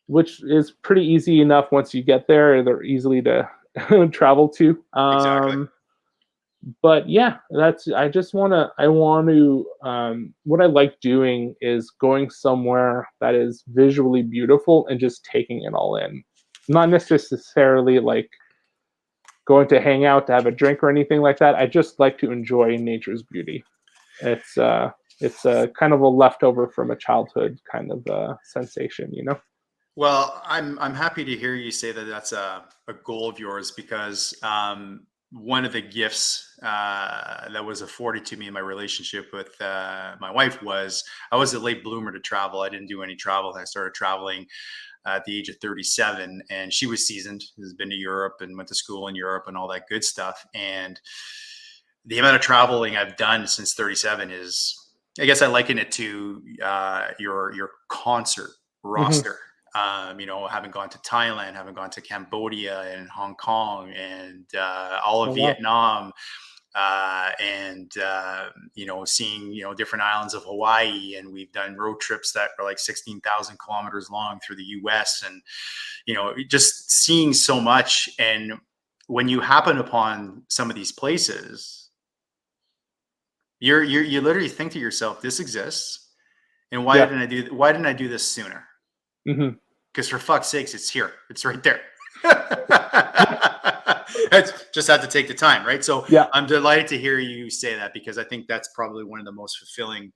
Which is pretty easy enough once you get there. They're easily to travel to. Exactly. But yeah, that's I want to what I like doing is going somewhere that is visually beautiful and just taking it all in. Not necessarily like going to hang out to have a drink or anything like that. I just like to enjoy nature's beauty. It's kind of a leftover from a childhood kind of sensation, you know. Well, I'm happy to hear you say that that's a goal of yours because one of the gifts that was afforded to me in my relationship with my wife was I was a late bloomer to travel. I didn't do any travel. I started traveling at the age of 37, and she was seasoned, has been to Europe and went to school in Europe and all that good stuff. And the amount of traveling I've done since 37 is, I guess I liken it to your concert Mm-hmm. roster. Having gone to Thailand, having gone to Cambodia and Hong Kong and all Oh of wow. Vietnam, and seeing different islands of Hawaii, and we've done road trips that are like 16,000 kilometers long through the U.S. and just seeing so much. And when you happen upon some of these places, you literally think to yourself, this exists, and Yeah. why didn't I do this sooner? Mm-hmm. Because for fuck's sakes, it's here. It's right there. Yeah. It's just had to take the time, right? So Yeah. I'm delighted to hear you say that because I think that's probably one of the most fulfilling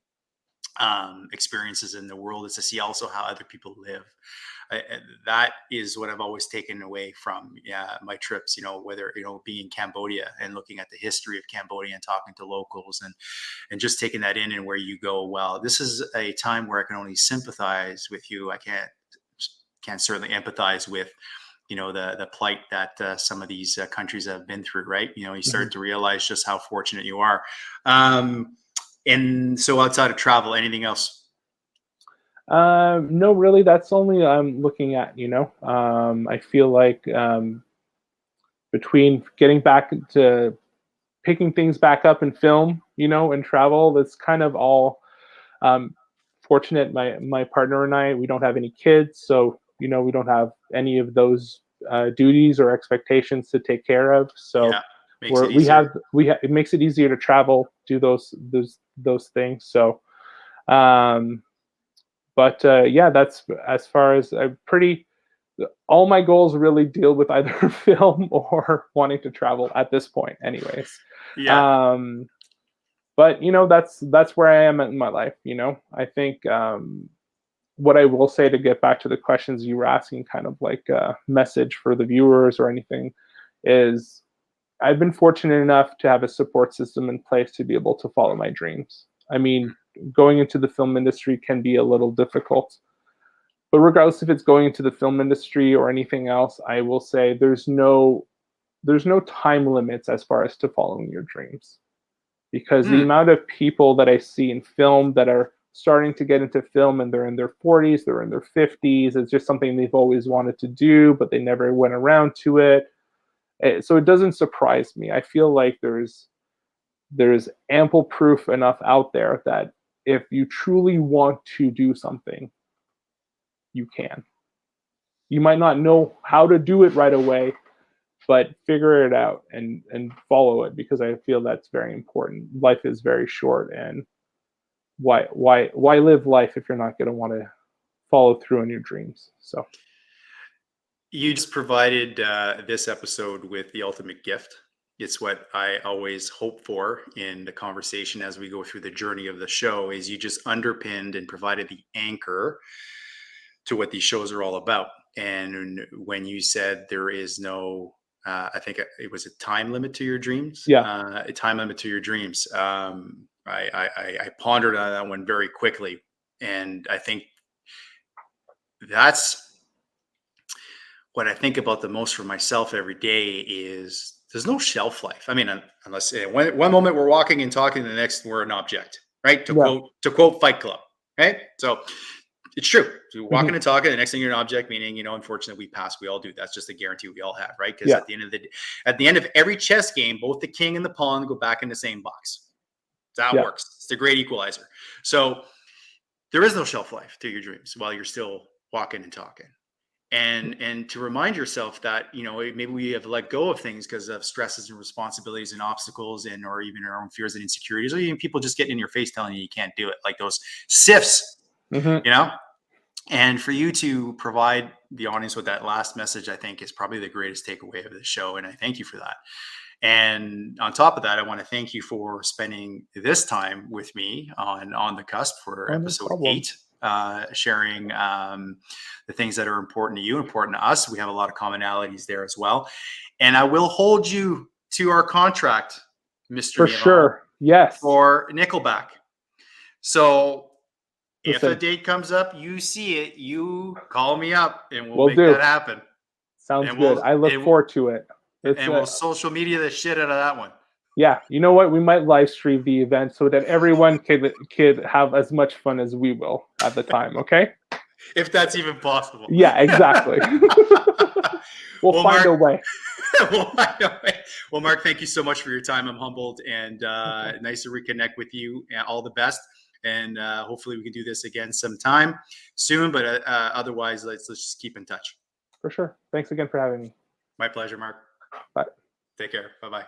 experiences in the world is to see also how other people live. That is what I've always taken away from my trips. Whether being in Cambodia and looking at the history of Cambodia and talking to locals and just taking that in, and where you go, well, this is a time where I can only sympathize with you. I can't certainly empathize with the plight that some of these countries have been through, right? You Mm-hmm. start to realize just how fortunate you are. And so outside of travel, anything else? No, really, that's only I'm looking at, you know. I feel like between getting back to picking things back up in film, you know, and travel, that's kind of all um, fortunate. My partner and I, we don't have any kids, so you know, we don't have any of those duties or expectations to take care of. So Yeah, makes it easier. it makes it easier to travel, do those things. So um, but yeah, that's as far as I pretty all my goals really deal with either film or wanting to travel at this point anyways. Yeah. um but you know, that's where I am in my life, you know. I think what I will say to get back to the questions you were asking, kind of like a message for the viewers or anything, is I've been fortunate enough to have a support system in place to be able to follow my dreams. I mean, going into the film industry can be a little difficult, but regardless if it's going into the film industry or anything else, I will say there's no time limits as far as to following your dreams, because the Hmm. amount of people that I see in film that are starting to get into film and they're in their 40s, they're in their 50s, it's just something they've always wanted to do, but they never went around to it. So it doesn't surprise me. I feel like there's ample proof enough out there that if you truly want to do something, you can. You might not know how to do it right away, but figure it out and follow it, because I feel that's very important. Life is very short, and why live life if you're not going to want to follow through on your dreams? So You just provided this episode with the ultimate gift. It's what I always hope for in the conversation as we go through the journey of the show. Is you just underpinned and provided the anchor to what these shows are all about. And when you said there is no, I think it was a time limit to your dreams. yeah, A time limit to your dreams. I pondered on that one very quickly, and I think that's what I think about the most for myself every day. Is there's no shelf life. I mean, unless one moment we're walking and talking, the next we're an object, right? To yeah, quote Fight Club, right? So it's true. So you're walking hmm, and talking, the next thing you're an object, meaning, unfortunately we pass, we all do. That's just a guarantee we all have, right? Because yeah, at the end of every chess game, both the king and the pawn go back in the same box. That yeah, works. It's a great equalizer. So there is no shelf life to your dreams while you're still walking and talking. And to remind yourself that, maybe we have let go of things because of stresses and responsibilities and obstacles, and or even our own fears and insecurities, or even people just getting in your face telling you can't do it, like those sifts, hmm, you know and for you to provide the audience with that last message, I think, is probably the greatest takeaway of the show. And I thank you for that. And on top of that, I want to thank you for spending this time with me on the cusp for oh, no episode problem. 8, sharing the things that are important to you, important to us. We have a lot of commonalities there as well. And I will hold you to our contract, Mr. For Miron, sure. Yes. for Nickelback. So if a Listen, date comes up, you see it, you call me up and we'll we'll make do. that happen. Sounds And good. I look forward to it. It's we'll social media the shit out of that one. yeah. You know what? We might live stream the event so that everyone could have as much fun as we will at the time. Okay. If that's even possible. Yeah. Exactly. We'll Well, find Marc, a way. well, Marc, thank you so much for your time. I'm humbled, and Okay. nice to reconnect with you. All the best. And hopefully we can do this again sometime soon, but otherwise let's just keep in touch. For sure. Thanks again for having me. My pleasure, Marc. Bye. Take care. Bye-bye.